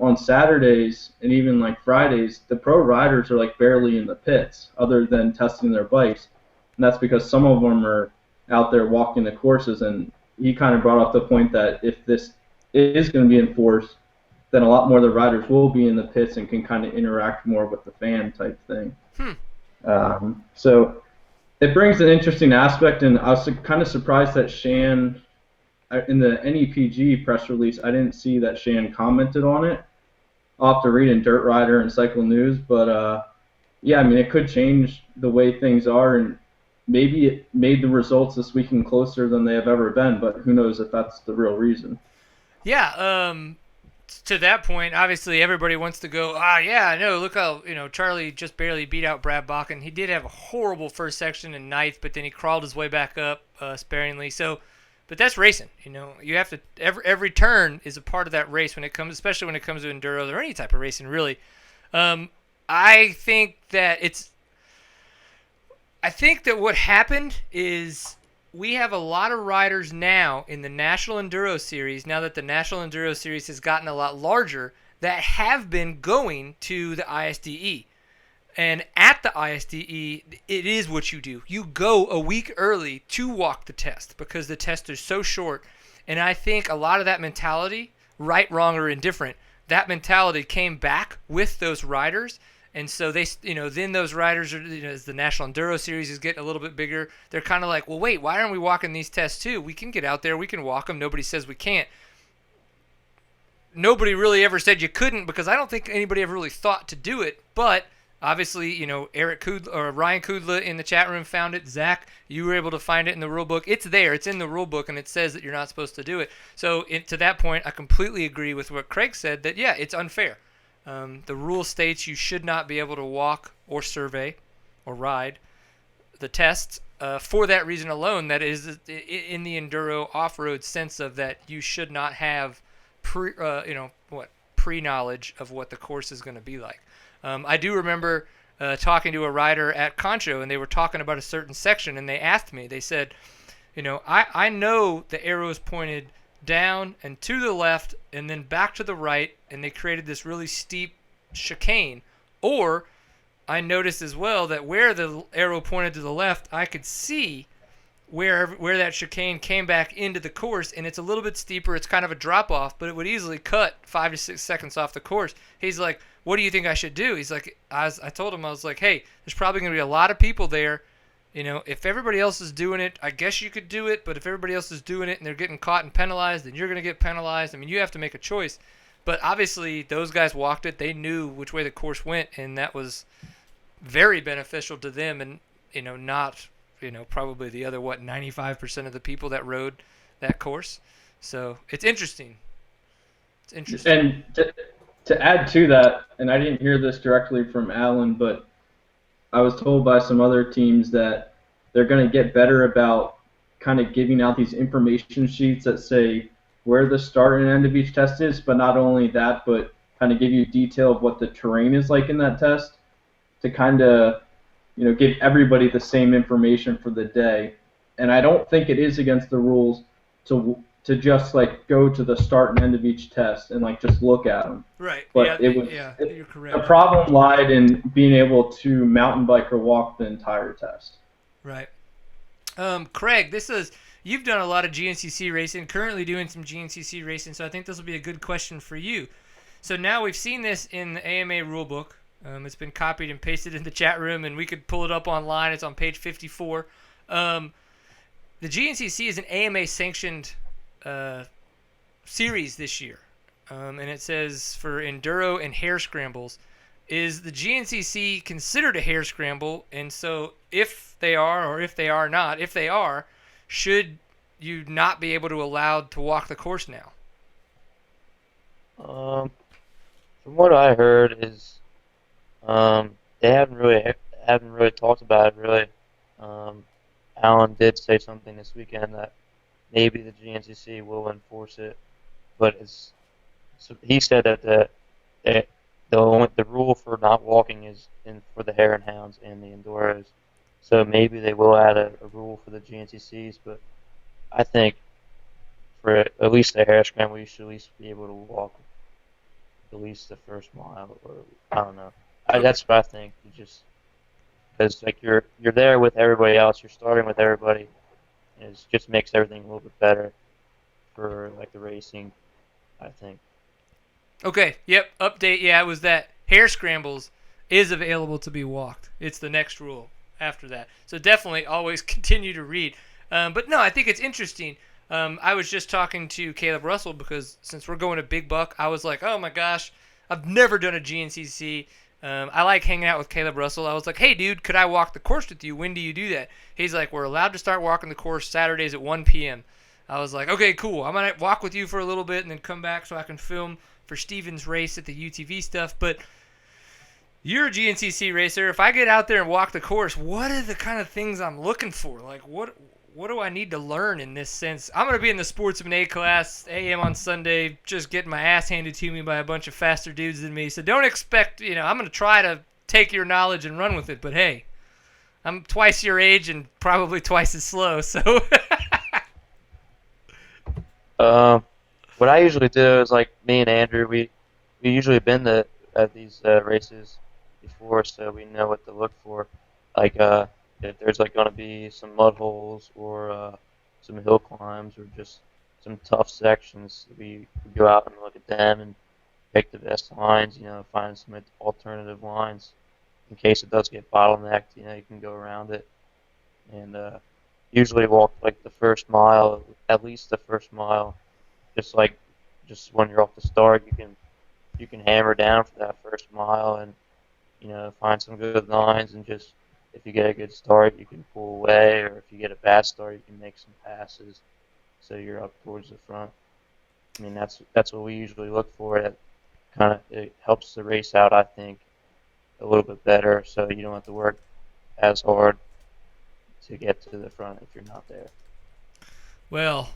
S5: on Saturdays and even like Fridays, the pro riders are like barely in the pits other than testing their bikes. And that's because some of them are out there walking the courses. And he kind of brought up the point that if this is going to be enforced, then a lot more of the riders will be in the pits and can kind of interact more with the fan type thing. So it brings an interesting aspect, and I was kind of surprised that Shan, in the NEPG press release, I didn't see that Shan commented on it. I'll have to read in Dirt Rider and Cycle News, but yeah, I mean, it could change the way things are, and maybe it made the results this weekend closer than they have ever been, but who knows if that's the real reason.
S1: Yeah, to that point, obviously everybody wants to go, yeah, no, look how, Charlie just barely beat out Brad Bakken. He did have a horrible first section in ninth, but then he crawled his way back up sparingly. So, but that's racing, You have to, every turn is a part of that race when it comes, especially when it comes to enduro or any type of racing, really. I think that what happened is we have a lot of riders now in the National Enduro Series, now that the National Enduro Series has gotten a lot larger, that have been going to the ISDE. And at the ISDE, it is what you do. You go a week early to walk the test because the test is so short. And I think a lot of that mentality, right, wrong, or indifferent, that mentality came back with those riders. And so they, then those riders are, as the National Enduro Series is getting a little bit bigger, they're kind of like, well, wait, why aren't we walking these tests too? We can get out there, we can walk them. Nobody says we can't. Nobody really ever said you couldn't because I don't think anybody ever really thought to do it. But obviously, Eric Kudla or Ryan Kudla in the chat room found it. Zach, you were able to find it in the rule book. It's there. It's in the rule book, and it says that you're not supposed to do it. So to that point, I completely agree with what Craig said. That it's unfair. The rule states you should not be able to walk or survey or ride the tests for that reason alone. That is in the enduro off-road sense of that you should not have pre-knowledge of what the course is going to be like. I do remember talking to a rider at Concho, and they were talking about a certain section, and they asked me, they said, I know the arrows pointed down and to the left and then back to the right, and they created this really steep chicane. Or I noticed as well that where the arrow pointed to the left, I could see where that chicane came back into the course, and it's a little bit steeper. It's kind of a drop-off, but it would easily cut 5 to 6 seconds off the course. He's like, what do you think I should do? He's like, I told him, I was like, hey, there's probably going to be a lot of people there. If everybody else is doing it, I guess you could do it. But if everybody else is doing it and they're getting caught and penalized, then you're going to get penalized. I mean, you have to make a choice. But obviously, those guys walked it. They knew which way the course went, and that was very beneficial to them. And not probably the other 95% of the people that rode that course. So it's interesting. It's interesting.
S5: And to add to that, and I didn't hear this directly from Alan, but I was told by some other teams that they're going to get better about kind of giving out these information sheets that say where the start and end of each test is, but not only that, but kind of give you detail of what the terrain is like in that test to kind of, give everybody the same information for the day. And I don't think it is against the rules to just go to the start and end of each test and just look at them.
S1: Right.
S5: But
S1: you're correct.
S5: The problem lied in being able to mountain bike or walk the entire test.
S1: Right. Craig, you've done a lot of GNCC racing, currently doing some GNCC racing, so I think this will be a good question for you. So now we've seen this in the AMA rulebook. It's been copied and pasted in the chat room, and we could pull it up online. It's on page 54. The GNCC is an AMA-sanctioned series this year, and it says for enduro and hare scrambles. Is the GNCC considered a hare scramble? And so if they are, or if they are not, if they are, should you not be able to allow to walk the course now?
S6: From what I heard is they haven't really talked about it really. Alan did say something this weekend that maybe the GNCC will enforce it, but he said that the rule for not walking is for the hare and hounds and the enduros. So maybe they will add a rule for the GNCCs, but I think for at least the hare scramble, you should at least be able to walk at least the first mile, or I don't know. That's what I think. Because you're there with everybody else, you're starting with everybody, and it just makes everything a little bit better for the racing, I think.
S1: Okay, yep, update. Yeah, it was that Hare Scrambles is available to be walked. It's the next rule after that. So definitely always continue to read. But no, I think it's interesting. I was just talking to Caleb Russell because since we're going to Big Buck, I was like, oh my gosh, I've never done a GNCC. I like hanging out with Caleb Russell. I was like, hey, dude, could I walk the course with you? When do you do that? He's like, we're allowed to start walking the course Saturdays at 1 p.m. I was like, okay, cool. I'm going to walk with you for a little bit and then come back so I can film for Steven's race at the UTV stuff. But you're a GNCC racer. If I get out there and walk the course, what are the kind of things I'm looking for? Like, what do I need to learn in this sense? I'm going to be in the Sportsman A class, AM on Sunday, just getting my ass handed to me by a bunch of faster dudes than me. So don't expect, I'm going to try to take your knowledge and run with it. But hey, I'm twice your age and probably twice as slow. So
S6: What I usually do is like me and Andrew, we usually been at these races before, so we know what to look for. Like if there's like gonna be some mud holes or some hill climbs or just some tough sections, we go out and look at them and pick the best lines. Find some alternative lines in case it does get bottlenecked. You can go around it, and usually walk like the first mile, at least the first mile. Just when you're off the start, you can hammer down for that first mile and find some good lines, and just if you get a good start, you can pull away, or if you get a bad start, you can make some passes so you're up towards the front. I mean, that's what we usually look for. It helps the race out, I think, a little bit better, so you don't have to work as hard to get to the front if you're not there.
S1: well,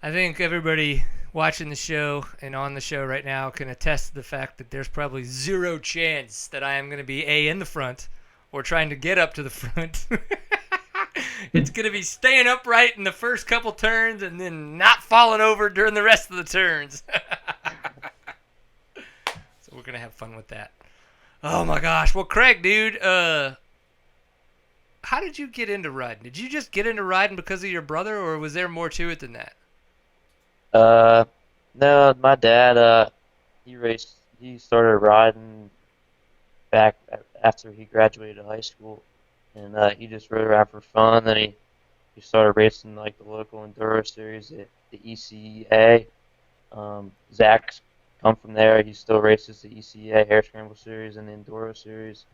S1: I think everybody watching the show and on the show right now can attest to the fact that there's probably zero chance that I am going to be in the front or trying to get up to the front. It's going to be staying upright in the first couple turns and then not falling over during the rest of the turns. So we're going to have fun with that. Oh my gosh. Well, Craig, dude, how did you get into riding? Did you just get into riding because of your brother, or was there more to it than that?
S6: No, my dad, he started riding back after he graduated high school, and he just rode around for fun. Then he started racing like the local Enduro Series, the ECA. Zach's come from there. He still races the ECA Hare Scramble Series and the Enduro Series.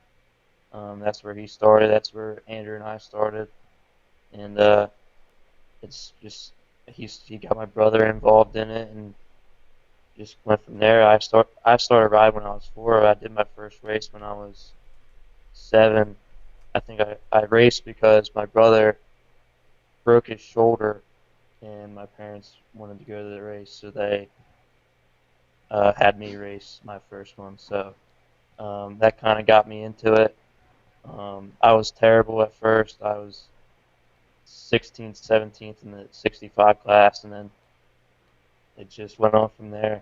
S6: That's where he started. That's where Andrew and I started, and it's just he got my brother involved in it, and just went from there. I started riding when I was 4. I did my first race when I was 7. I think I raced because my brother broke his shoulder, and my parents wanted to go to the race, so they had me race my first one. So that kind of got me into it. I was terrible at first. I was 16th, 17th in the 65 class, and then it just went on from there.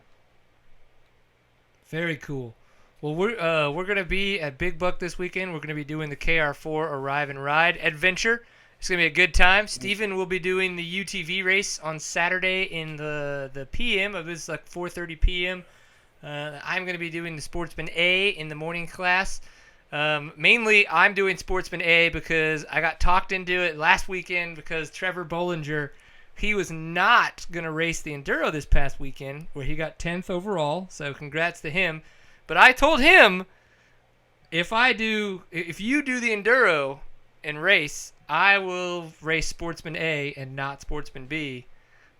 S1: Very cool. Well, we're gonna be at Big Buck this weekend. We're gonna be doing the KR4 Arrive and Ride adventure. It's gonna be a good time. Steven will be doing the UTV race on Saturday in the PM. It was like 4:30 p.m. I'm gonna be doing the Sportsman A in the morning class. Mainly, I'm doing Sportsman A because I got talked into it last weekend because Trevor Bollinger, he was not going to race the Enduro this past weekend, where he got 10th overall, so congrats to him. But I told him, if you do the Enduro and race, I will race Sportsman A and not Sportsman B,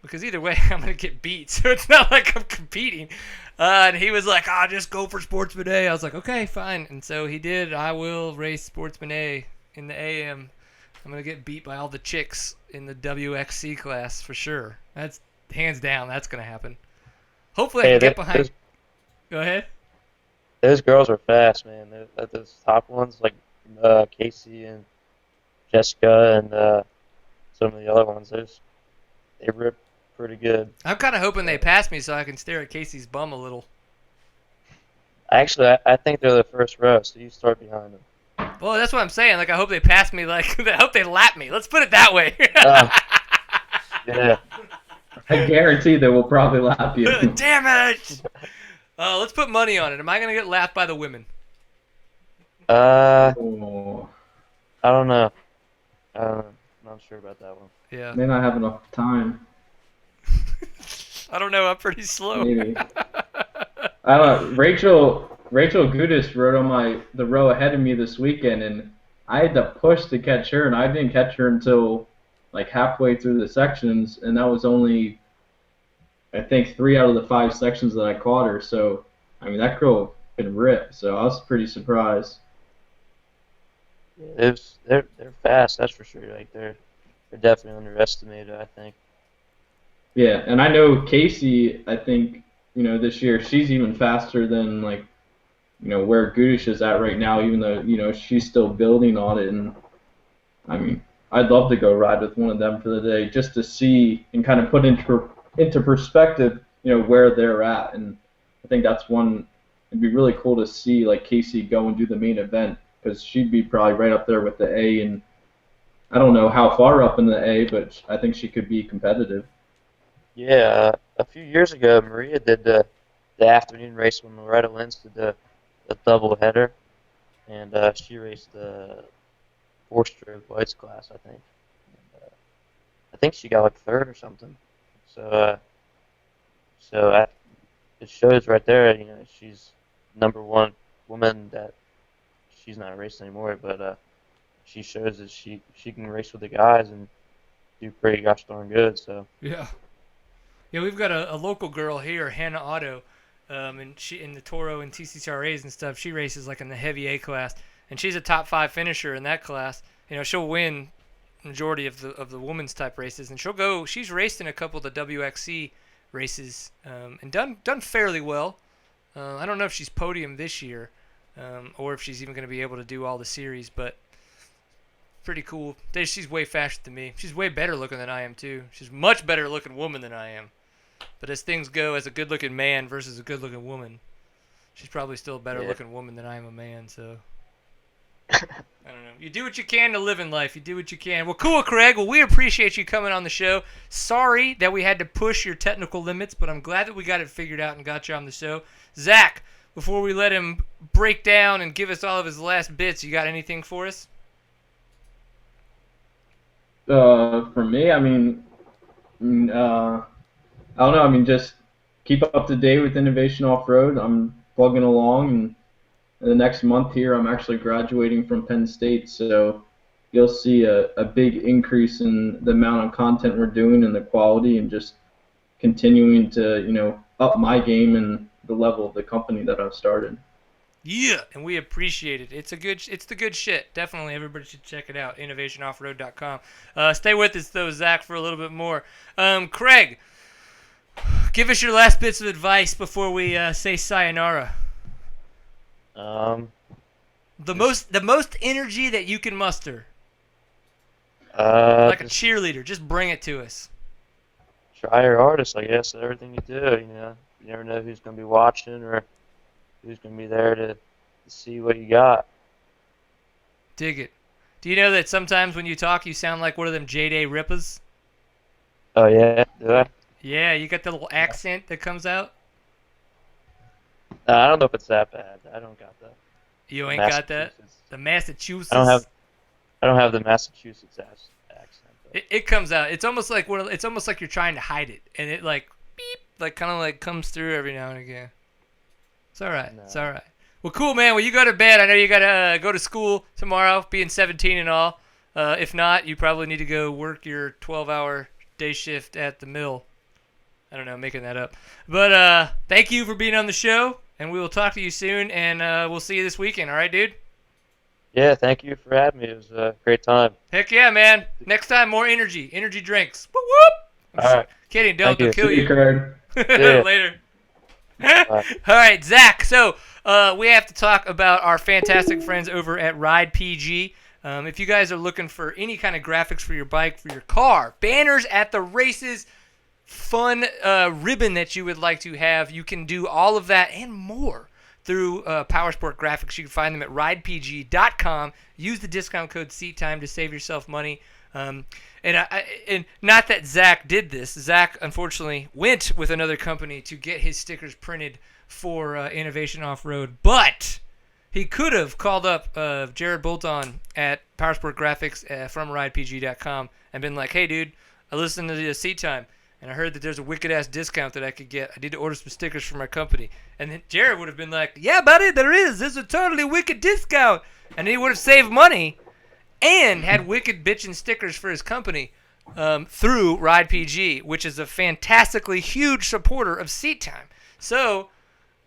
S1: because either way, I'm going to get beat, so it's not like I'm competing. And he was like, just go for Sportsman A. I was like, okay, fine. And so he did. I will race Sportsman A in the AM. I'm going to get beat by all the chicks in the WXC class for sure. That's hands down. That's going to happen. Hopefully I can get behind. Go ahead.
S6: Those girls are fast, man. Those top ones, like Casey and Jessica and some of the other ones, they rip pretty good.
S1: I'm kind of hoping they pass me so I can stare at Casey's bum a little.
S6: Actually, I think they're the first row, so you start behind them.
S1: Well, that's what I'm saying. Like, I hope they pass me. Like, I hope they lap me. Let's put it that way.
S6: Yeah.
S5: I guarantee they will probably lap you.
S1: Damn it! Let's put money on it. Am I going to get laughed by the women?
S5: Oh,
S6: I don't know. I'm not sure about that one.
S1: Yeah.
S5: may not have enough time.
S1: I don't know. I'm pretty slow.
S5: Maybe. I don't know. Rachel Gudis rode on the row ahead of me this weekend, and I had to push to catch her, and I didn't catch her until like halfway through the sections, and that was only I think 3 out of the 5 sections that I caught her. So I mean that girl could rip. So I was pretty surprised.
S6: They're fast, that's for sure. Like they're definitely underestimated, I think.
S5: Yeah, and I know Casey. I think this year she's even faster than like where Gudish is at right now. Even though she's still building on it, and I mean I'd love to go ride with one of them for the day just to see and kind of put into perspective where they're at. And I think that's one. It'd be really cool to see like Casey go and do the main event because she'd be probably right up there with the A, and I don't know how far up in the A, but I think she could be competitive.
S6: Yeah, a few years ago, Maria did the afternoon race when Loretta Lynn's did the double header, and she raced the 4-stroke whites class, I think. I think she got like third or something. So it shows right there, she's number one woman that she's not racing anymore, but she shows that she can race with the guys and do pretty gosh darn good. So
S1: Yeah. Yeah, we've got a local girl here, Hannah Otto, and she in the Toro and TCCRAs and stuff. She races like in the heavy A class, and she's a top 5 finisher in that class. She'll win majority of the women's type races, and she'll go. She's raced in a couple of the WXC races and done fairly well. I don't know if she's podium this year, or if she's even going to be able to do all the series, but pretty cool. She's way faster than me. She's way better looking than I am too. She's a much better looking woman than I am. But as things go, as a good looking man versus a good looking woman, she's probably still a better looking woman than I am a man. So I don't know. You do what you can to live in life. You do what you can. Well, cool, Craig. Well, we appreciate you coming on the show. Sorry that we had to push your technical limits, but I'm glad that we got it figured out and got you on the show. Zach, before we let him break down and give us all of his last bits, you got anything for us?
S5: For me, I mean, I don't know. I mean, just keep up to date with Innovation Off-Road. I'm plugging along, and the next month here, I'm actually graduating from Penn State, so you'll see a big increase in the amount of content we're doing and the quality, and just continuing to, up my game and the level of the company that I've started.
S1: Yeah, and we appreciate it. It's the good shit. Definitely, everybody should check it out. InnovationOffroad.com. Stay with us though, Zach, for a little bit more. Craig, give us your last bits of advice before we say sayonara. The most energy that you can muster. Like a cheerleader, just bring it to us.
S6: Try your hardest, I guess, at everything you do. You never know who's going to be watching or who's going to be there to see what you got.
S1: Dig it. Do you know that sometimes when you talk, you sound like one of them J-Day Rippers?
S6: Oh, yeah? Do I?
S1: Yeah, you got the little accent that comes out.
S6: I don't know if it's that bad. I don't got that.
S1: You ain't got that? The Massachusetts?
S6: I don't have the Massachusetts accent.
S1: It comes out. It's almost like you're trying to hide it, and it like beep, kind of comes through every now and again. It's all right. No. It's all right. Well, cool, man. Well, you go to bed. I know you got to go to school tomorrow, being 17 and all. If not, you probably need to go work your 12-hour day shift at the mill. I don't know, making that up. But thank you for being on the show, and we will talk to you soon, and we'll see you this weekend. All right, dude?
S6: Yeah, thank you for having me. It was a great time.
S1: Heck yeah, man. Next time, more energy drinks. Whoop, whoop.
S6: All right.
S1: Kidding, don't kill you. Later. All right, Zach. So we have to talk about our fantastic friends over at Ride PG. If you guys are looking for any kind of graphics for your bike, for your car, banners at the races, fun ribbon that you would like to have, you can do all of that and more through Powersport Graphics. You can find them at ridepg.com. Use the discount code SEATTIME to save yourself money. And not that Zach did this. Zach, unfortunately, went with another company to get his stickers printed for Innovation Off-Road, but he could have called up Jared Bolton at Powersport Graphics from RidePG.com and been like, hey, dude, I listened to the Seat Time, and I heard that there's a wicked-ass discount that I could get. I need to order some stickers for my company. And then Jared would have been like, yeah, buddy, there is. There's a totally wicked discount. And he would have saved money and had wicked bitchin' stickers for his company through RidePG, which is a fantastically huge supporter of Seat Time. So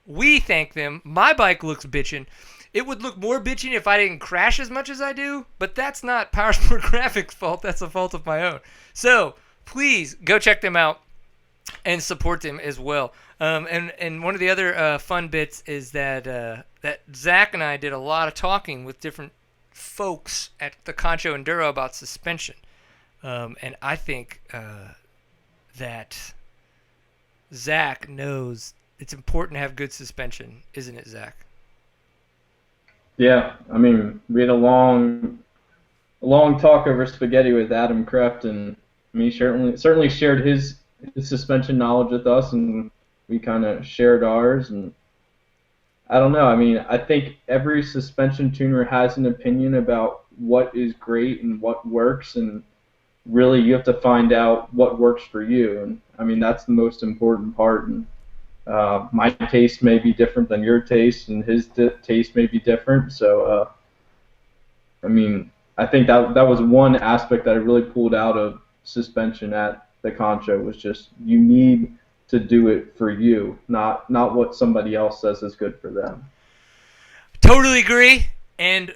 S1: we thank them. My bike looks bitchin'. It would look more bitchin' if I didn't crash as much as I do, but that's not Powersport Graphics' fault. That's a fault of my own. So please go check them out and support them as well. And one of the other fun bits is that that Zach and I did a lot of talking with different folks at the Concho Enduro about suspension. And I think that Zach knows it's important to have good suspension, isn't it, Zach?
S5: Yeah, I mean, we had a long talk over spaghetti with Adam Kreft, and I mean, he certainly shared his suspension knowledge with us, and we kind of shared ours. And I don't know. I mean, I think every suspension tuner has an opinion about what is great and what works, and really you have to find out what works for you. And I mean, that's the most important part. And my taste may be different than your taste, and his taste may be different. So, I mean, I think that was one aspect that I really pulled out of suspension at the Concho, was just you need to do it for you, not what somebody else says is good for them.
S1: Totally agree. And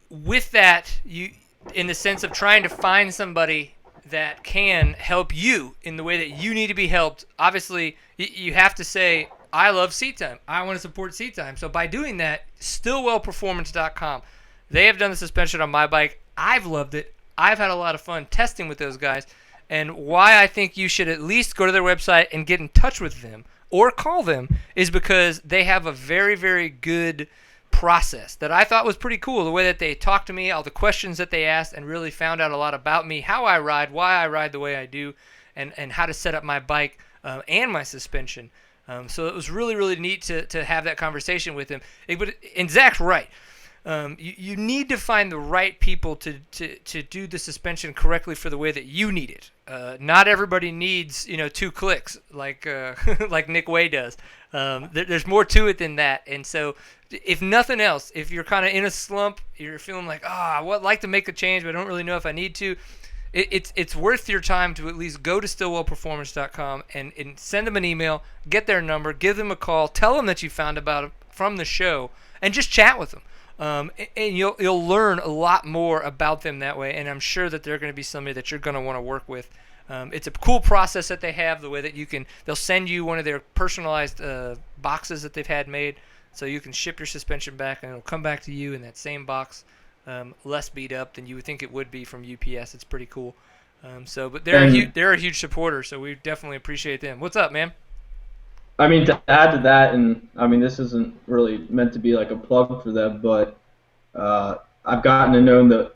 S1: with that, you, in the sense of trying to find somebody that can help you in the way that you need to be helped, obviously you have to say, I love Seat Time. I want to support Seat Time. So by doing that, stillwellperformance.com. They have done the suspension on my bike. I've loved it. I've had a lot of fun testing with those guys. And why I think you should at least go to their website and get in touch with them or call them is because they have a very, very good process that I thought was pretty cool. The way that they talked to me, all the questions that they asked, and really found out a lot about me, how I ride, why I ride the way I do, and how to set up my bike and my suspension. So it was really, really neat to have that conversation with him. And Zach's right. You need to find the right people to do the suspension correctly for the way that you need it. Not everybody needs 2 clicks like like Nick Way does. There's more to it than that. And so, if nothing else, if you're kind of in a slump, you're feeling like, I would like to make a change, but I don't really know if I need to. It's worth your time to at least go to stillwellperformance.com and send them an email, get their number, give them a call, tell them that you found about them from the show, and just chat with them. And you'll learn a lot more about them that way, and I'm sure that they're going to be somebody that you're going to want to work with. It's a cool process that they have, the way that they'll send you one of their personalized boxes that they've had made, so you can ship your suspension back, and it'll come back to you in that same box, less beat up than you would think it would be from UPS. It's pretty cool. But they're a huge supporter, so we definitely appreciate them. What's up, man?
S5: I mean, to add to that, and I mean, this isn't really meant to be like a plug for them, but I've gotten to know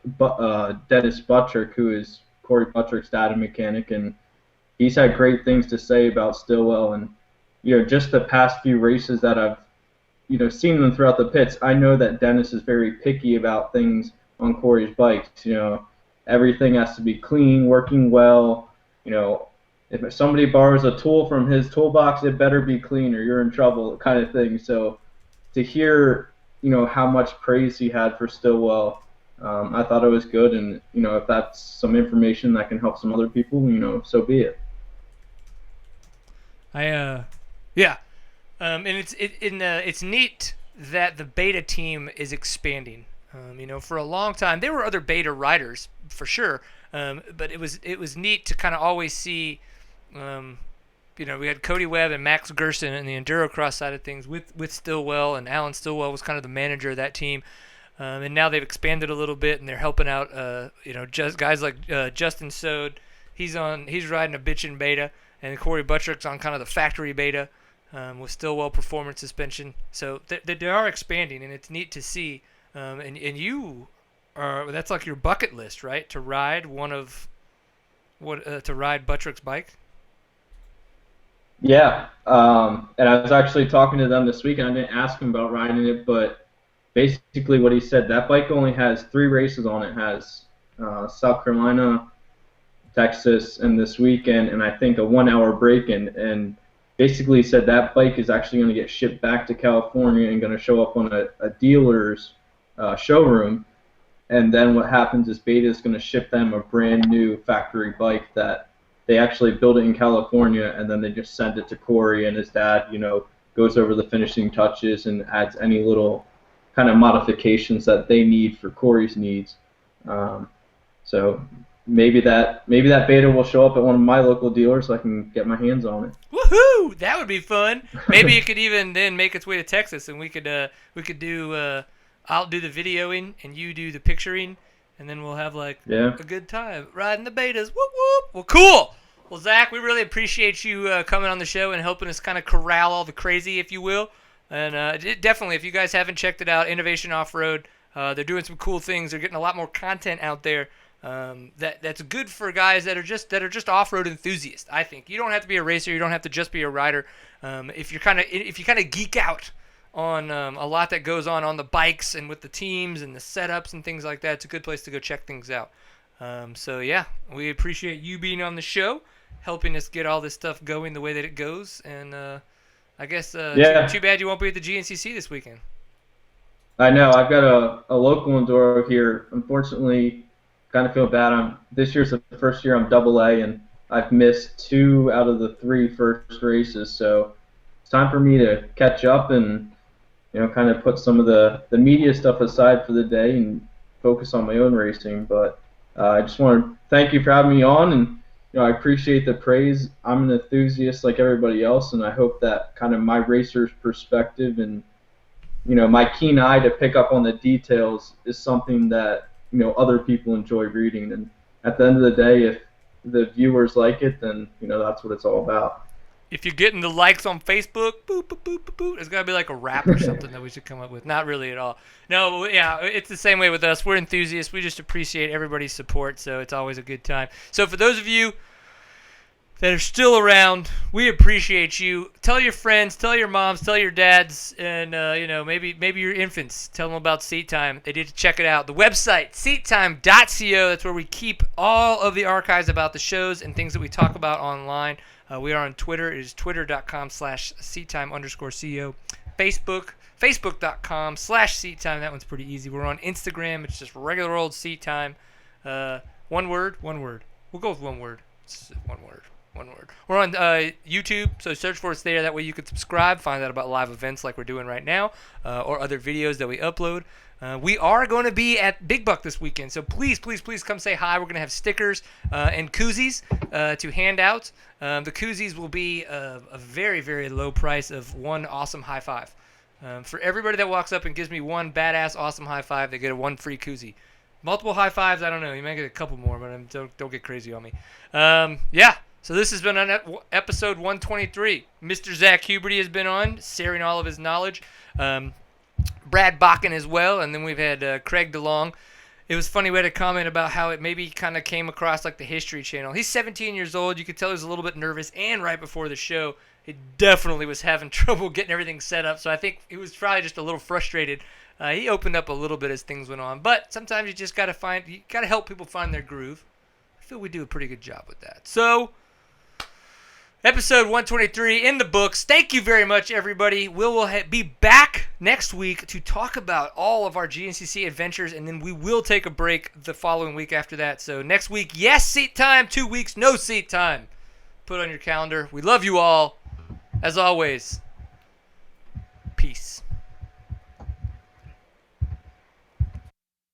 S5: Dennis Buttrick, who is Corey Buttrick's data mechanic, and he's had great things to say about Stillwell. And just the past few races that I've seen them throughout the pits, I know that Dennis is very picky about things on Corey's bikes. Everything has to be clean, working well. If somebody borrows a tool from his toolbox, it better be clean or you're in trouble, kind of thing. So to hear, how much praise he had for Stillwell, I thought it was good. And, if that's some information that can help some other people, so be it.
S1: Yeah. And it's neat that the beta team is expanding. For a long time, there were other beta riders for sure. But it was neat to kind of always see, we had Cody Webb and Max Gerson in the Endurocross side of things with Stillwell, and Alan Stillwell was kind of the manager of that team. And now they've expanded a little bit, and they're helping out, just guys like Justin Sode. He's riding a bitchin' beta, and Corey Buttrick's on kind of the factory beta with Stillwell Performance suspension. So they are expanding, and it's neat to see. And you are, that's like your bucket list, right? To ride to ride Buttrick's bike.
S5: Yeah, and I was actually talking to them this week, and I didn't ask him about riding it, but basically what he said, that bike only has 3 races on it. It has South Carolina, Texas, and this weekend, and I think a 1 hour break in. And basically he said that bike is actually going to get shipped back to California and going to show up on a dealer's showroom. And then what happens is Beta is going to ship them a brand new factory bike that they actually build it in California, and then they just send it to Corey, and his dad, goes over the finishing touches and adds any little kind of modifications that they need for Corey's needs. So maybe that Beta will show up at one of my local dealers so I can get my hands on it.
S1: Woohoo! That would be fun. Maybe it could even then make its way to Texas, and we could do. I'll do the videoing and you do the picturing, and then we'll have a good time riding the betas. Whoop whoop. Well, cool. Well, Zach, we really appreciate you coming on the show and helping us kind of corral all the crazy, if you will. And definitely, if you guys haven't checked it out, Innovation Off-Road, they're doing some cool things. They're getting a lot more content out there. That's good for guys that are just off-road enthusiasts. I think you don't have to be a racer. You don't have to just be a rider. If you kind of geek out on a lot that goes on the bikes and with the teams and the setups and things like that, it's a good place to go check things out. So yeah, we appreciate you being on the show, helping us get all this stuff going the way that it goes. And I guess too bad you won't be at the GNCC this weekend.
S5: I know. I've got a local enduro here. Unfortunately, kind of feel bad. This year's the first year I'm AA, and I've missed 2 out of the 3 first races. So it's time for me to catch up and kind of put some of the media stuff aside for the day and focus on my own racing. But I just want to thank you for having me on, and I appreciate the praise. I'm an enthusiast like everybody else, and I hope that kind of my racer's perspective and my keen eye to pick up on the details is something that other people enjoy reading. And at the end of the day, if the viewers like it, then that's what it's all about.
S1: If you're getting the likes on Facebook, boop, boop, boop, boop, boop, it's got to be like a rap or something that we should come up with. Not really at all. No, yeah, it's the same way with us. We're enthusiasts. We just appreciate everybody's support, so it's always a good time. So for those of you that are still around, we appreciate you. Tell your friends, tell your moms, tell your dads, and maybe your infants. Tell them about Seat Time. They need to check it out. The website, seattime.co. That's where we keep all of the archives about the shows and things that we talk about online. We are on Twitter. It is twitter.com/seattime_co. Facebook.com/seattime. That one's pretty easy. We're on Instagram. It's just regular old Seat Time. One word. We'll go with one word. It's one word. We're on YouTube, so search for us there. That way you can subscribe, find out about live events like we're doing right now, or other videos that we upload. We are going to be at Big Buck this weekend, so please come say hi. We're going to have stickers and koozies to hand out. The koozies will be a very, very low price of one awesome high five. For everybody that walks up and gives me one badass awesome high five, they get a one free koozie. Multiple high fives, I don't know. You might get a couple more, but don't get crazy on me. Yeah. So this has been on episode 123. Mr. Zach Huberty has been on, sharing all of his knowledge. Brad Bakken as well, and then we've had Craig Delong. It was funny, we had a comment about how it maybe kind of came across like the History Channel. He's 17 years old. You could tell he was a little bit nervous, and right before the show, he definitely was having trouble getting everything set up. So I think he was probably just a little frustrated. He opened up a little bit as things went on, but sometimes you just got to help people find their groove. I feel we do a pretty good job with that. So episode 123 in the books. Thank you very much, everybody. We'll be back next week to talk about all of our GNCC adventures, and then we will take a break the following week after that. So next week, yes, Seat Time. 2 weeks, no Seat Time. Put it on your calendar. We love you all. As always, peace.